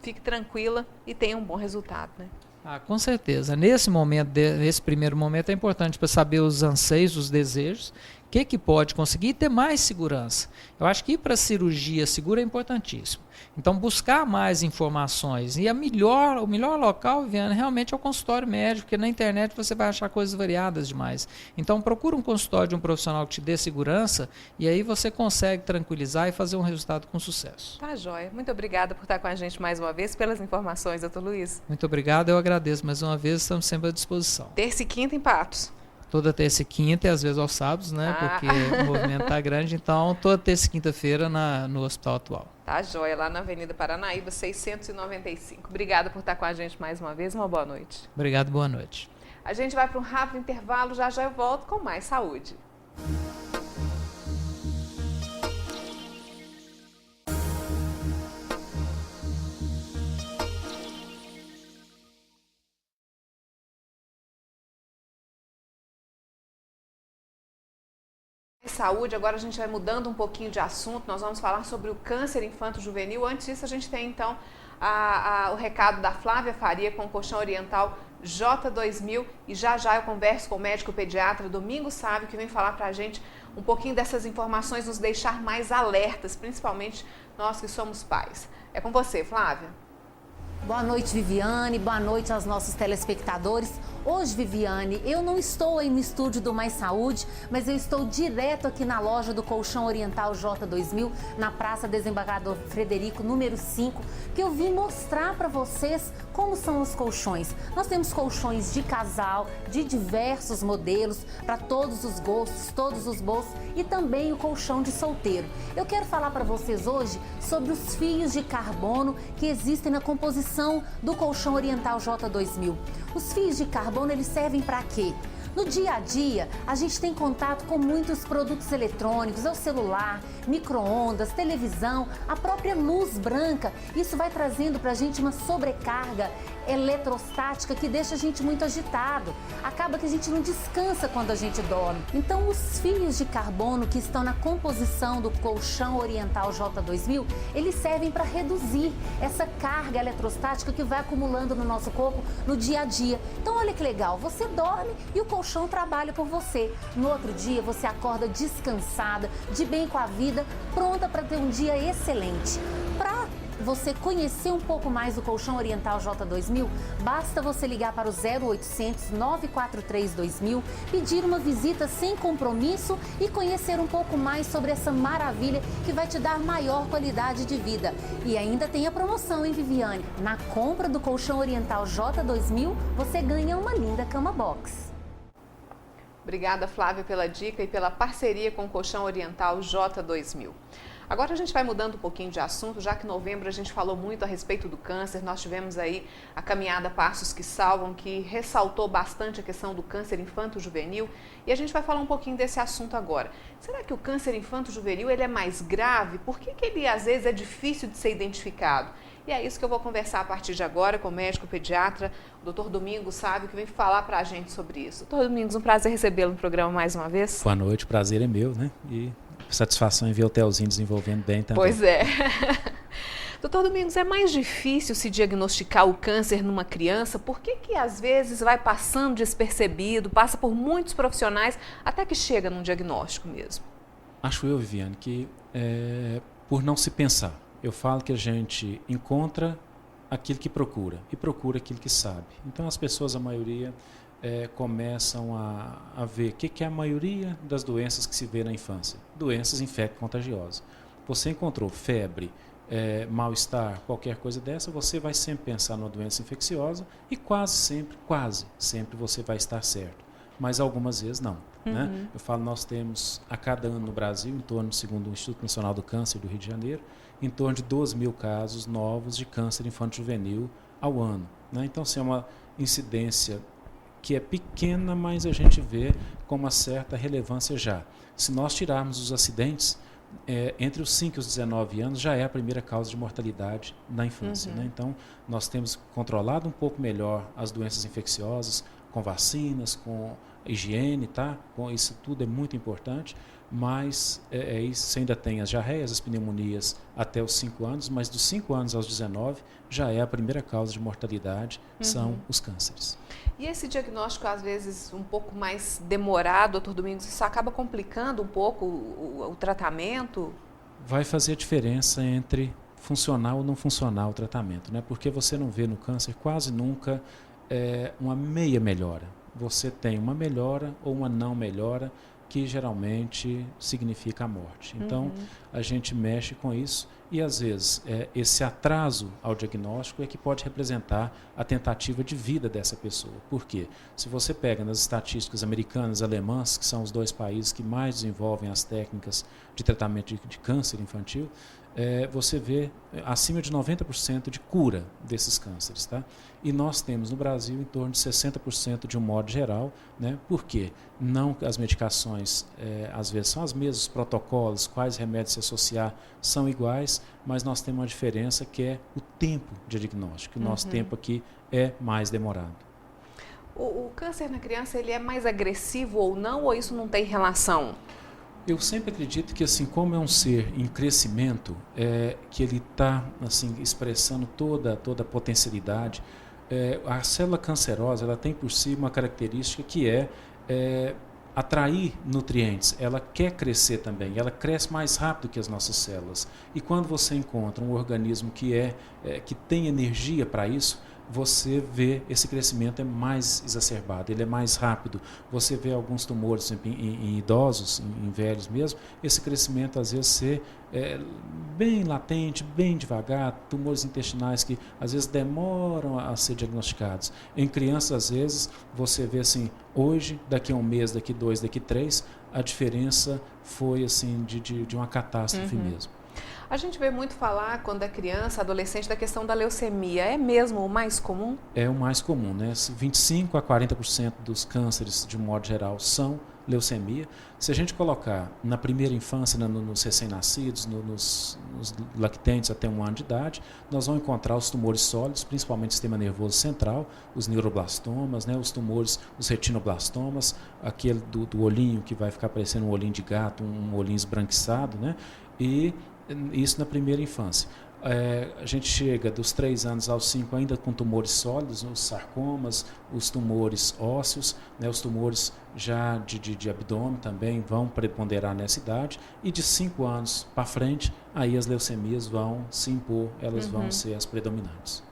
fique tranquila e tenha um bom resultado, né? Ah, com certeza. Nesse primeiro momento é importante para saber os anseios, os desejos, o que pode conseguir e ter mais segurança. Eu acho que ir para a cirurgia segura é importantíssimo. Então, buscar mais informações. E o melhor local, Viviane, realmente é o consultório médico, porque na internet você vai achar coisas variadas demais. Então, procura um consultório de um profissional que te dê segurança e aí você consegue tranquilizar e fazer um resultado com sucesso. Tá, joia. Muito obrigada por estar com a gente mais uma vez, pelas informações, doutor Luiz. Muito obrigado, eu agradeço mais uma vez, estamos sempre à disposição. Terça e quinta em Patos. Toda terça e quinta e às vezes aos sábados, né? Porque o movimento está grande. Então, toda terça e quinta-feira no Hospital Atual. Tá, joia, lá na Avenida Paranaíba, 695. Obrigada por estar com a gente mais uma vez. Uma boa noite. Obrigado, boa noite. A gente vai para um rápido intervalo, já eu volto com mais saúde. Saúde, agora a gente vai mudando um pouquinho de assunto, nós vamos falar sobre o câncer infanto-juvenil. Antes disso, a gente tem então o recado da Flávia Faria com o colchão oriental J2000 e já eu converso com o médico pediatra Domingos Sávio, que vem falar pra gente um pouquinho dessas informações, nos deixar mais alertas, principalmente nós que somos pais. É com você, Flávia. Boa noite, Viviane. Boa noite aos nossos telespectadores. Hoje, Viviane, eu não estou aí no estúdio do Mais Saúde, mas eu estou direto aqui na loja do Colchão Oriental J2000, na Praça Desembargador Frederico, número 5, que eu vim mostrar para vocês como são os colchões. Nós temos colchões de casal, de diversos modelos, para todos os gostos, todos os bolsos, e também o colchão de solteiro. Eu quero falar para vocês hoje sobre os fios de carbono que existem na composição do Colchão Oriental J2000. Os fios de carbono, eles servem para quê? No dia a dia, a gente tem contato com muitos produtos eletrônicos, é o celular, micro-ondas, televisão, a própria luz branca. Isso vai trazendo para a gente uma sobrecarga eletrostática que deixa a gente muito agitado. Acaba que a gente não descansa quando a gente dorme. Então, os fios de carbono que estão na composição do colchão oriental J2000, eles servem para reduzir essa carga eletrostática que vai acumulando no nosso corpo no dia a dia. Então, olha que legal, você dorme e o colchão trabalha por você. No outro dia, você acorda descansada, de bem com a vida, pronta para ter um dia excelente. Para você conhecer um pouco mais do colchão oriental J2000, basta você ligar para o 0800 943 2000, pedir uma visita sem compromisso e conhecer um pouco mais sobre essa maravilha que vai te dar maior qualidade de vida. E ainda tem a promoção, hein, Viviane? Na compra do colchão oriental J2000, você ganha uma linda cama box. Obrigada, Flávia, pela dica e pela parceria com o colchão oriental J2000. Agora a gente vai mudando um pouquinho de assunto, já que em novembro a gente falou muito a respeito do câncer. Nós tivemos aí a caminhada Passos que Salvam, que ressaltou bastante a questão do câncer infanto-juvenil. E a gente vai falar um pouquinho desse assunto agora. Será que o câncer infanto-juvenil ele é mais grave? Por que ele às vezes é difícil de ser identificado? E é isso que eu vou conversar a partir de agora com o médico pediatra, o Dr. Domingos Sávio, que vem falar para a gente sobre isso. Dr. Domingos, um prazer recebê-lo no programa mais uma vez. Boa noite, prazer é meu, né? E satisfação em ver o Telzinho desenvolvendo bem também. Pois é. Doutor Domingos, é mais difícil se diagnosticar o câncer numa criança? Por que às vezes vai passando despercebido, passa por muitos profissionais, até que chega num diagnóstico mesmo? Acho eu, Viviane, que por não se pensar. Eu falo que a gente encontra aquilo que procura e procura aquilo que sabe. Então as pessoas, a maioria, começam a ver o que é a maioria das doenças que se vê na infância. Doenças infecto-contagiosas. Você encontrou febre, mal-estar, qualquer coisa dessa, você vai sempre pensar numa doença infecciosa e quase sempre você vai estar certo. Mas algumas vezes não. Uhum. Né? Eu falo, nós temos a cada ano no Brasil, em torno, segundo o Instituto Nacional do Câncer do Rio de Janeiro, em torno de 12.000 casos novos de câncer infanto-juvenil ao ano. Né? Então, assim, é uma incidência que é pequena, mas a gente vê com uma certa relevância já. Se nós tirarmos os acidentes, entre os 5 e os 19 anos já é a primeira causa de mortalidade na infância. Né? Então, nós temos controlado um pouco melhor as doenças infecciosas, com vacinas, com higiene, tá? Com isso tudo é muito importante, mas isso, você ainda tem as diarreias, as pneumonias até os 5 anos, mas dos 5 anos aos 19 já é a primeira causa de mortalidade, são os cânceres. E esse diagnóstico, às vezes, um pouco mais demorado, doutor Domingos, isso acaba complicando um pouco o tratamento? Vai fazer a diferença entre funcionar ou não funcionar o tratamento, né? Porque você não vê no câncer quase nunca uma meia melhora. Você tem uma melhora ou uma não melhora, que geralmente significa a morte. Então, a gente mexe com isso e, às vezes, esse atraso ao diagnóstico é que pode representar a tentativa de vida dessa pessoa. Por quê? Se você pega nas estatísticas americanas e alemãs, que são os 2 países que mais desenvolvem as técnicas de tratamento de câncer infantil, você vê acima de 90% de cura desses cânceres. Tá? E nós temos no Brasil em torno de 60% de um modo geral. Né? Por quê? Não as medicações, às vezes, são as mesmas, os protocolos, quais remédios se associar são iguais, mas nós temos uma diferença que é o tempo de diagnóstico. O nosso tempo aqui é mais demorado. O câncer na criança ele é mais agressivo ou não, ou isso não tem relação? Eu sempre acredito que, assim, como é um ser em crescimento, que ele está assim, expressando toda a potencialidade, a célula cancerosa ela tem por si uma característica que atrair nutrientes. Ela quer crescer também, ela cresce mais rápido que as nossas células. E quando você encontra um organismo que tem energia para isso, você vê esse crescimento é mais exacerbado, ele é mais rápido. Você vê alguns tumores em idosos, em velhos mesmo, esse crescimento às vezes ser bem latente, bem devagar, tumores intestinais que às vezes demoram a ser diagnosticados. Em crianças, às vezes, você vê assim, hoje, daqui a um mês, daqui 2, daqui 3, a diferença foi assim de uma catástrofe mesmo. A gente vê muito falar, quando é criança, adolescente, da questão da leucemia. É mesmo o mais comum? É o mais comum, né? 25% a 40% dos cânceres, de um modo geral, são leucemia. Se a gente colocar na primeira infância, nos recém-nascidos, nos lactentes até 1 ano de idade, nós vamos encontrar os tumores sólidos, principalmente o sistema nervoso central, os neuroblastomas, né, os tumores, os retinoblastomas, aquele do olhinho que vai ficar parecendo um olhinho de gato, um olhinho esbranquiçado, né, e isso na primeira infância. A gente chega dos 3 anos aos 5 ainda com tumores sólidos, os sarcomas, os tumores ósseos, né, os tumores já de abdômen também vão preponderar nessa idade, e de 5 anos para frente, aí as leucemias vão se impor, elas vão ser as predominantes.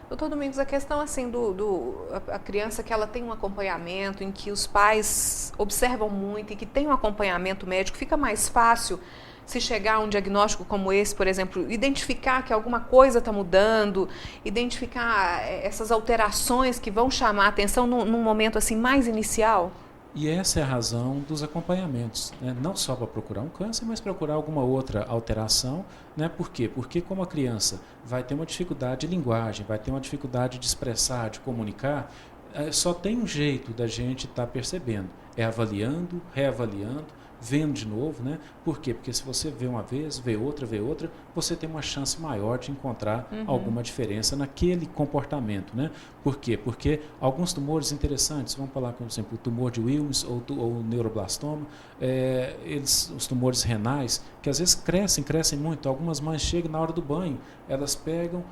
Doutor Domingos, a questão assim a criança que ela tem um acompanhamento, em que os pais observam muito e que tem um acompanhamento médico, fica mais fácil se chegar a um diagnóstico como esse, por exemplo, identificar que alguma coisa está mudando, identificar essas alterações que vão chamar a atenção num momento assim mais inicial? E essa é a razão dos acompanhamentos, né? Não só para procurar um câncer, mas procurar alguma outra alteração, né? Por quê? Porque como a criança vai ter uma dificuldade de linguagem, vai ter uma dificuldade de expressar, de comunicar, só tem um jeito da gente estar percebendo, é avaliando, reavaliando, vendo de novo, né? Por quê? Porque se você vê uma vez, vê outra, você tem uma chance maior de encontrar alguma diferença naquele comportamento, né? Por quê? Porque alguns tumores interessantes, vamos falar, por exemplo, o tumor de Wilms ou o neuroblastoma, os tumores renais, que às vezes crescem muito. Algumas mães chegam na hora do banho, elas pegam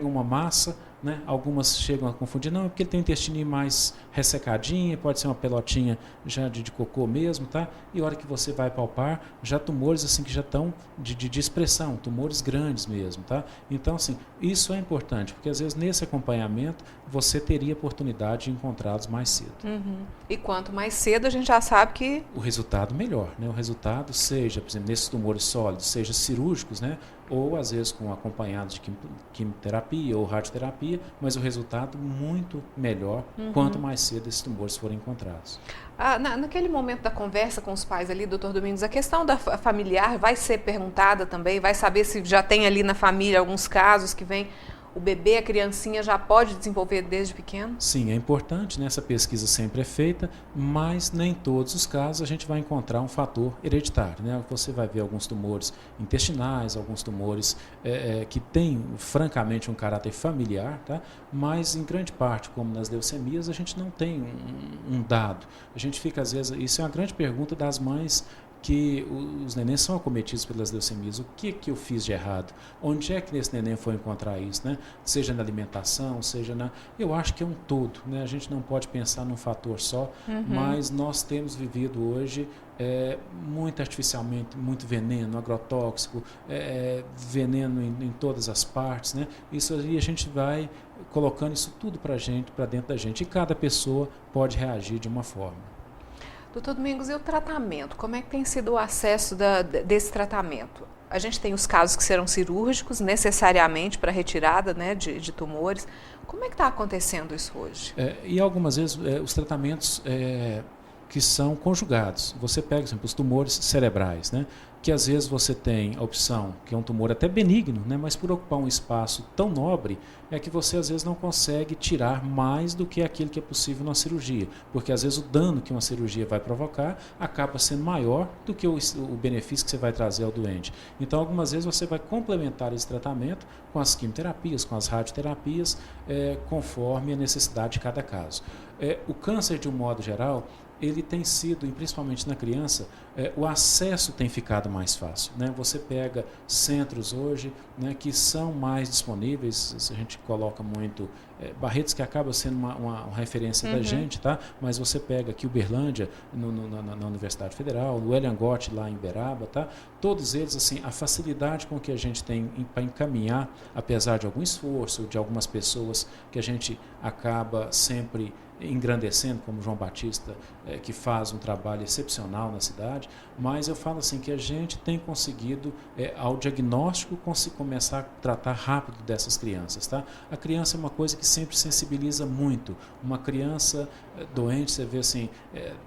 uma massa, né? Algumas chegam a confundir, não, é porque ele tem o intestino mais ressecadinho, pode ser uma pelotinha já de cocô mesmo, tá? E a hora que você vai palpar, já tumores assim que já estão de expressão, tumores grandes mesmo, tá? Então, assim, isso é importante, porque às vezes nesse acompanhamento você teria oportunidade de encontrá-los mais cedo. E quanto mais cedo a gente já sabe que o resultado melhor, né? O resultado seja, por exemplo, nesses tumores sólidos, seja cirúrgicos, né? Ou às vezes com acompanhados de quimioterapia ou radioterapia, mas o resultado muito melhor quanto mais cedo esses tumores forem encontrados. Naquele momento da conversa com os pais ali, doutor Domingos, a questão da familiar vai ser perguntada também, vai saber se já tem ali na família alguns casos que vem o bebê, a criancinha já pode desenvolver desde pequeno? Sim, é importante, né? Essa pesquisa sempre é feita, mas nem em todos os casos a gente vai encontrar um fator hereditário, né? Você vai ver alguns tumores intestinais, alguns tumores que têm francamente um caráter familiar, tá? Mas em grande parte, como nas leucemias, a gente não tem um dado. A gente fica às vezes, isso é uma grande pergunta das mães, que os nenéns são acometidos pelas leucemias. O que eu fiz de errado? Onde é que esse neném foi encontrar isso, né? Seja na alimentação, seja na... Eu acho que é um todo, né? A gente não pode pensar num fator só, mas nós temos vivido hoje muito artificialmente, muito veneno, agrotóxico, veneno em todas as partes, né? Isso aí a gente vai colocando isso tudo para dentro da gente, e cada pessoa pode reagir de uma forma. Doutor Domingos, e o tratamento? Como é que tem sido o acesso desse tratamento? A gente tem os casos que serão cirúrgicos, necessariamente para retirada, né, de tumores. Como é que está acontecendo isso hoje? E algumas vezes os tratamentos que são conjugados. Você pega, por exemplo, os tumores cerebrais, né? Que às vezes você tem a opção, que é um tumor até benigno, né? Mas por ocupar um espaço tão nobre, é que você às vezes não consegue tirar mais do que aquilo que é possível na cirurgia, porque às vezes o dano que uma cirurgia vai provocar acaba sendo maior do que o benefício que você vai trazer ao doente. Então, algumas vezes você vai complementar esse tratamento com as quimioterapias, com as radioterapias, conforme a necessidade de cada caso. O câncer, de um modo geral, ele tem sido, e principalmente na criança, o acesso tem ficado mais fácil, né? Você pega centros hoje, né, que são mais disponíveis, se a gente coloca muito, Barretos, que acaba sendo uma referência da gente, tá? Mas você pega aqui Uberlândia, na Universidade Federal, o Eliangote lá em Beraba, tá? Todos eles, assim, a facilidade com que a gente tem para encaminhar, apesar de algum esforço, de algumas pessoas que a gente acaba sempre engrandecendo, como João Batista, que faz um trabalho excepcional na cidade, mas eu falo assim que a gente tem conseguido, ao diagnóstico, começar a tratar rápido dessas crianças, tá? A criança é uma coisa que sempre sensibiliza muito. Uma criança, doentes, você vê assim,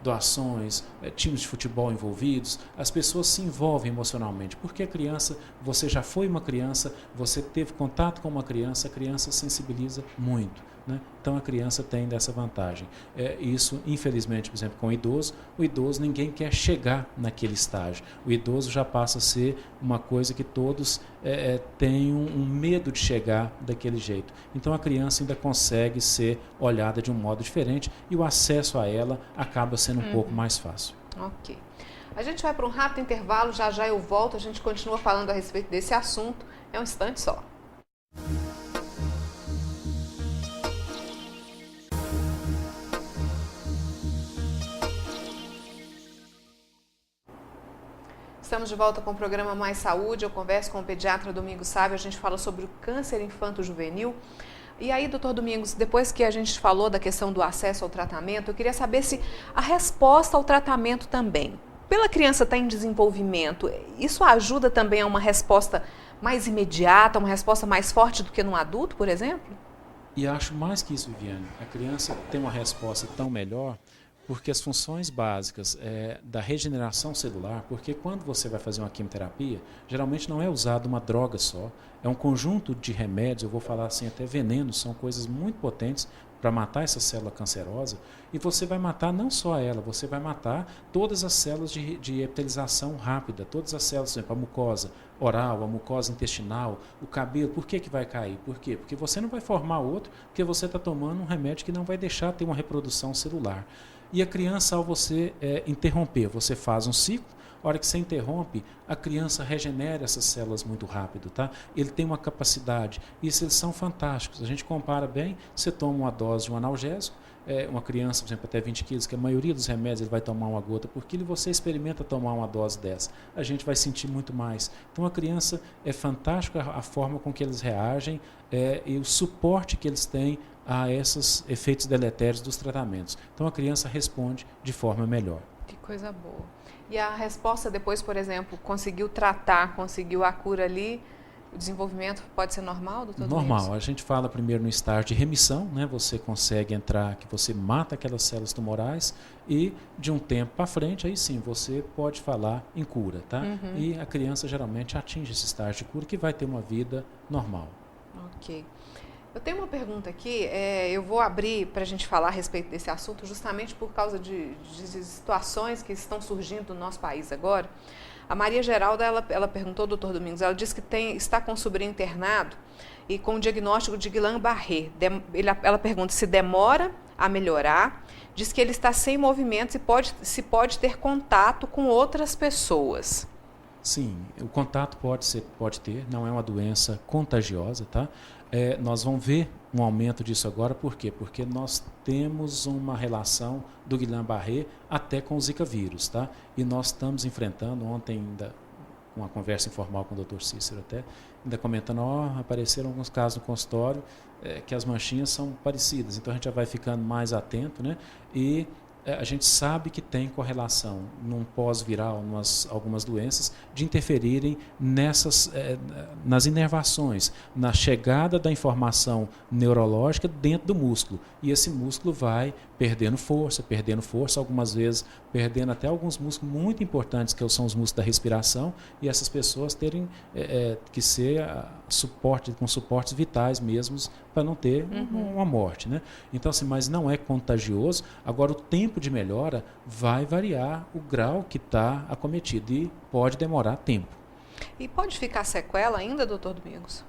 doações, times de futebol envolvidos, as pessoas se envolvem emocionalmente, porque a criança, você já foi uma criança, você teve contato com uma criança, a criança sensibiliza muito, né? Então a criança tem dessa vantagem. Isso, infelizmente, por exemplo, com o idoso ninguém quer chegar naquele estágio. O idoso já passa a ser uma coisa que todos têm um medo de chegar daquele jeito. Então a criança ainda consegue ser olhada de um modo diferente e o acesso a ela acaba sendo um pouco mais fácil. Ok. A gente vai para um rápido intervalo, já já eu volto, a gente continua falando a respeito desse assunto. É um instante só. Estamos de volta com o programa Mais Saúde. Eu converso com o pediatra Domingos Sávio. A gente fala sobre o câncer infanto-juvenil. E aí, doutor Domingos, depois que a gente falou da questão do acesso ao tratamento, eu queria saber se a resposta ao tratamento também, pela criança estar em desenvolvimento, isso ajuda também a uma resposta mais imediata, uma resposta mais forte do que no adulto, por exemplo? E acho mais que isso, Viviane. A criança tem uma resposta tão melhor porque as funções básicas da regeneração celular, porque quando você vai fazer uma quimioterapia, geralmente não é usada uma droga só, é um conjunto de remédios, eu vou falar assim, até venenos, são coisas muito potentes para matar essa célula cancerosa, e você vai matar não só ela, você vai matar todas as células de epitelização rápida, todas as células, por exemplo, a mucosa oral, a mucosa intestinal, o cabelo. Por que vai cair? Por quê? Porque você não vai formar outro, porque você está tomando um remédio que não vai deixar ter uma reprodução celular. E a criança, ao você interromper, você faz um ciclo, a hora que você interrompe, a criança regenera essas células muito rápido, tá? Ele tem uma capacidade, isso eles são fantásticos. A gente compara bem, você toma uma dose de um analgésico, uma criança, por exemplo, até 20 quilos, que a maioria dos remédios ele vai tomar uma gota por quilo, e você experimenta tomar uma dose dessa. A gente vai sentir muito mais. Então a criança é fantástica a forma com que eles reagem e o suporte que eles têm a esses efeitos deletérios dos tratamentos. Então a criança responde de forma melhor. Que coisa boa. E a resposta depois, por exemplo, conseguiu tratar, conseguiu a cura ali, o desenvolvimento pode ser normal, doutor? Normal. A gente fala primeiro no estágio de remissão, né? Você consegue entrar, que você mata aquelas células tumorais e de um tempo para frente, aí sim, você pode falar em cura, tá? Uhum. E a criança geralmente atinge esse estágio de cura que vai ter uma vida normal. Ok. Eu tenho uma pergunta aqui, eu vou abrir para a gente falar a respeito desse assunto justamente por causa de situações que estão surgindo no nosso país agora. A Maria Geralda, ela perguntou, doutor Domingos, ela disse que está com um sobrinho internado e com o diagnóstico de Guillain-Barré. Ela pergunta se demora a melhorar, diz que ele está sem movimentos e se pode ter contato com outras pessoas. Sim, o contato pode ter, não é uma doença contagiosa, tá? Nós vamos ver um aumento disso agora, por quê? Porque nós temos uma relação do Guillain-Barré até com o Zika vírus, tá? E nós estamos enfrentando, ontem ainda, uma conversa informal com o Dr. Cícero até, ainda comentando, apareceram alguns casos no consultório que as manchinhas são parecidas, então a gente já vai ficando mais atento, né? E a gente sabe que tem correlação num pós-viral, algumas doenças, de interferirem nas inervações, na chegada da informação neurológica dentro do músculo. E esse músculo vai perdendo força, algumas vezes perdendo até alguns músculos muito importantes, que são os músculos da respiração, e essas pessoas terem que ser com suportes vitais mesmos para não ter uma morte, né? Então, assim, mas não é contagioso. Agora, o tempo de melhora vai variar o grau que está acometido e pode demorar tempo. E pode ficar sequela ainda, doutor Domingos?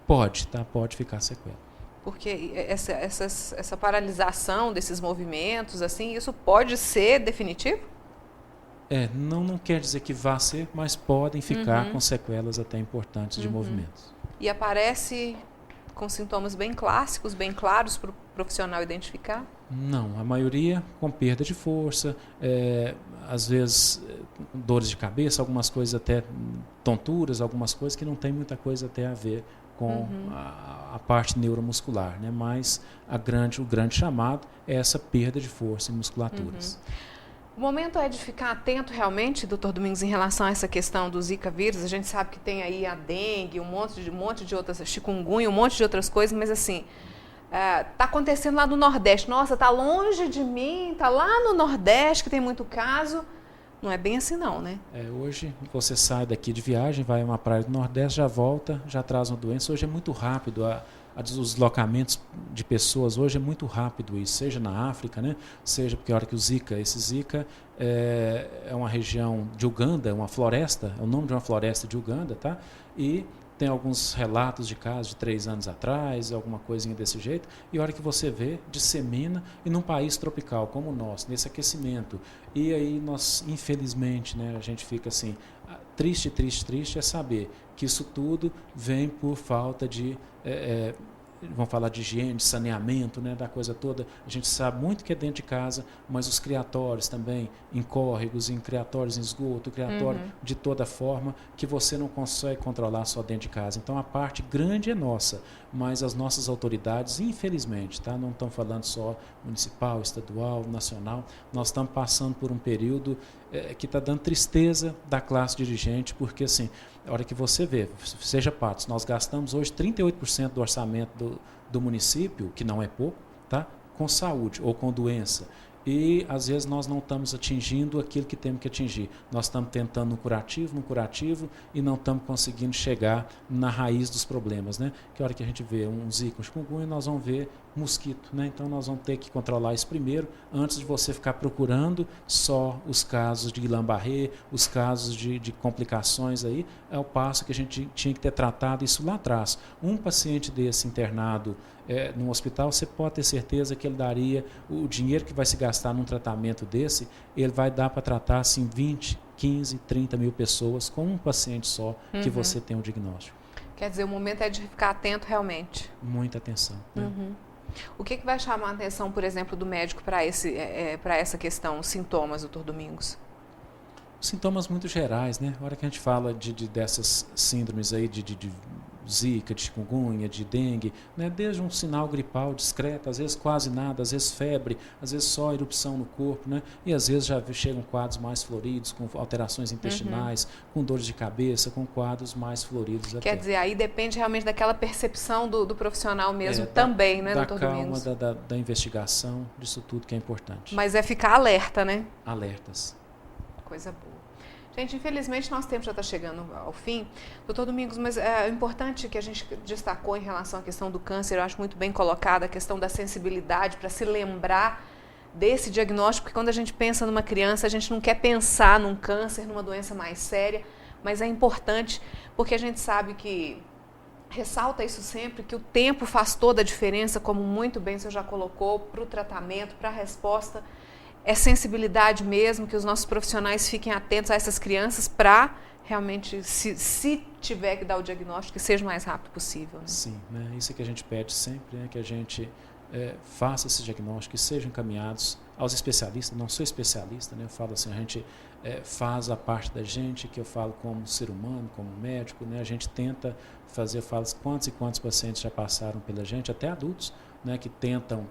Pode, tá? Pode ficar sequela. Porque essa paralisação desses movimentos, assim, isso pode ser definitivo? Não quer dizer que vá ser, mas podem ficar com sequelas até importantes de movimentos. E aparece com sintomas bem clássicos, bem claros para o profissional identificar? Não, a maioria com perda de força, às vezes dores de cabeça, algumas coisas até tonturas, algumas coisas que não tem muita coisa até a ver com a parte neuromuscular, né? Mas o grande chamado é essa perda de força em musculaturas. O momento é de ficar atento realmente, doutor Domingos, em relação a essa questão do Zika vírus. A gente sabe que tem aí a dengue, um monte de outras, chikungunya, um monte de outras coisas, mas assim, Está acontecendo lá no Nordeste. Nossa, está longe de mim, está lá no Nordeste que tem muito caso. Não é bem assim não, né? Hoje você sai daqui de viagem, vai a uma praia do Nordeste, já volta, já traz uma doença. Hoje é muito rápido, os deslocamentos de pessoas hoje é muito rápido isso, seja na África, né? Seja porque a hora que esse Zika é uma região de Uganda, é uma floresta, é o nome de uma floresta de Uganda, tá? E tem alguns relatos de casos de 3 anos atrás, alguma coisinha desse jeito, e a hora que você vê, dissemina, e num país tropical como o nosso, nesse aquecimento. E aí nós, infelizmente, né, a gente fica assim, triste é saber que isso tudo vem por falta de, vamos falar de higiene, de saneamento, né, da coisa toda. A gente sabe muito que é dentro de casa, mas os criatórios também, em córregos, em criatórios em esgoto, criatório de toda forma, que você não consegue controlar só dentro de casa. Então a parte grande é nossa, mas as nossas autoridades, infelizmente, tá, não estão falando só municipal, estadual, nacional, nós estamos passando por um período que está dando tristeza da classe dirigente, porque assim, a hora que você vê, seja Patos, nós gastamos hoje 38% do orçamento do município, que não é pouco, tá? Com saúde ou com doença. E, às vezes, nós não estamos atingindo aquilo que temos que atingir. Nós estamos tentando no curativo, e não estamos conseguindo chegar na raiz dos problemas, né? Que a hora que a gente vê um Zika, um chikungunya, nós vamos ver mosquito, né? Então, nós vamos ter que controlar isso primeiro, antes de você ficar procurando só os casos de Guillain-Barré, os casos de complicações aí. É o passo que a gente tinha que ter tratado isso lá atrás. Um paciente desse internado no hospital, você pode ter certeza que ele daria o dinheiro que vai se gastar num tratamento desse, ele vai dar para tratar assim 20, 15, 30 mil pessoas com um paciente só que você tem um diagnóstico. Quer dizer, o momento é de ficar atento realmente. Muita atenção. Né? O que vai chamar a atenção, por exemplo, do médico para essa questão, os sintomas, doutor Domingos? Sintomas muito gerais, né? A hora que a gente fala dessas síndromes aí de Zika, de chikungunya, de dengue, né? Desde um sinal gripal discreto, às vezes quase nada, às vezes febre, às vezes só erupção no corpo, né? E às vezes já chegam quadros mais floridos, com alterações intestinais, com dores de cabeça, com quadros mais floridos. Quer dizer, aí depende realmente daquela percepção do profissional mesmo também, né, doutor Domingos? Da calma, da investigação, disso tudo que é importante. Mas é ficar alerta, né? Alertas. Coisa boa. Gente, infelizmente nosso tempo já está chegando ao fim. Doutor Domingos, mas é importante que a gente destacou em relação à questão do câncer, eu acho muito bem colocada a questão da sensibilidade para se lembrar desse diagnóstico, porque quando a gente pensa numa criança, a gente não quer pensar num câncer, numa doença mais séria, mas é importante porque a gente sabe que, ressalta isso sempre, que o tempo faz toda a diferença, como muito bem o senhor já colocou, para o tratamento, para a resposta. É sensibilidade mesmo, que os nossos profissionais fiquem atentos a essas crianças para realmente, se tiver que dar o diagnóstico, que seja o mais rápido possível. Né? Sim, né? Isso é que a gente pede sempre, né? Que a gente faça esse diagnóstico e sejam encaminhados aos especialistas. Não sou especialista, né? Eu falo assim, a gente faz a parte da gente, que eu falo como ser humano, como médico, né? A gente tenta fazer, eu falo quantos e quantos pacientes já passaram pela gente, até adultos, né? Que tentam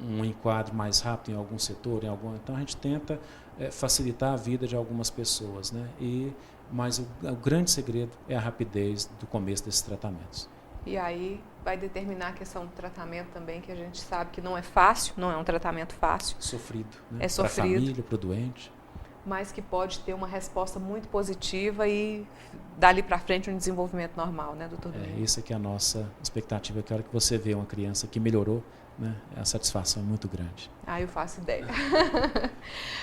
um enquadro mais rápido em algum setor, então a gente tenta facilitar a vida de algumas pessoas, né? Mas o grande segredo é a rapidez do começo desses tratamentos. E aí vai determinar a questão do tratamento também, que a gente sabe que não é fácil, não é um tratamento fácil. Sofrido, né? É sofrido. Para a família, para o doente. Mas que pode ter uma resposta muito positiva e dali para frente um desenvolvimento normal, né, doutor Domingos? Isso é que é a nossa expectativa, que a hora que você vê uma criança que melhorou, né, a satisfação é muito grande. Eu faço ideia.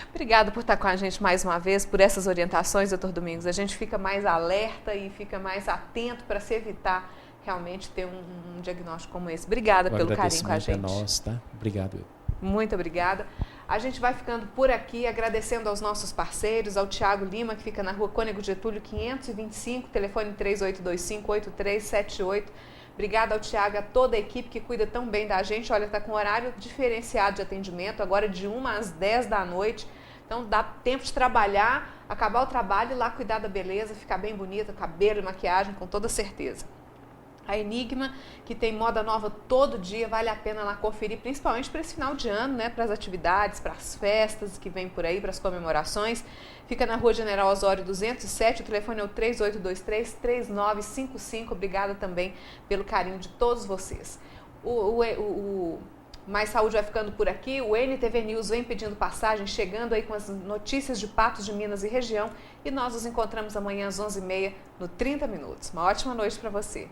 Obrigada por estar com a gente mais uma vez, por essas orientações, doutor Domingos. A gente fica mais alerta e fica mais atento para se evitar realmente ter um diagnóstico como esse. Obrigada pelo carinho com a gente. É nosso, tá? Obrigado. Muito obrigada. A gente vai ficando por aqui, agradecendo aos nossos parceiros, ao Tiago Lima, que fica na rua Cônego Getúlio 525, telefone 3825-8378. Obrigada ao Tiago, a toda a equipe que cuida tão bem da gente. Olha, está com horário diferenciado de atendimento, agora de 1 às 10 da noite. Então dá tempo de trabalhar, acabar o trabalho e ir lá cuidar da beleza, ficar bem bonita, cabelo e maquiagem, com toda certeza. A Enigma, que tem moda nova todo dia, vale a pena lá conferir, principalmente para esse final de ano, né? Para as atividades, para as festas que vem por aí, para as comemorações. Fica na Rua General Osório 207, o telefone é o 3823-3955. Obrigada também pelo carinho de todos vocês. O Mais Saúde vai ficando por aqui. O NTV News vem pedindo passagem, chegando aí com as notícias de Patos de Minas e região. E nós nos encontramos amanhã às 11h30 no 30 Minutos. Uma ótima noite para você.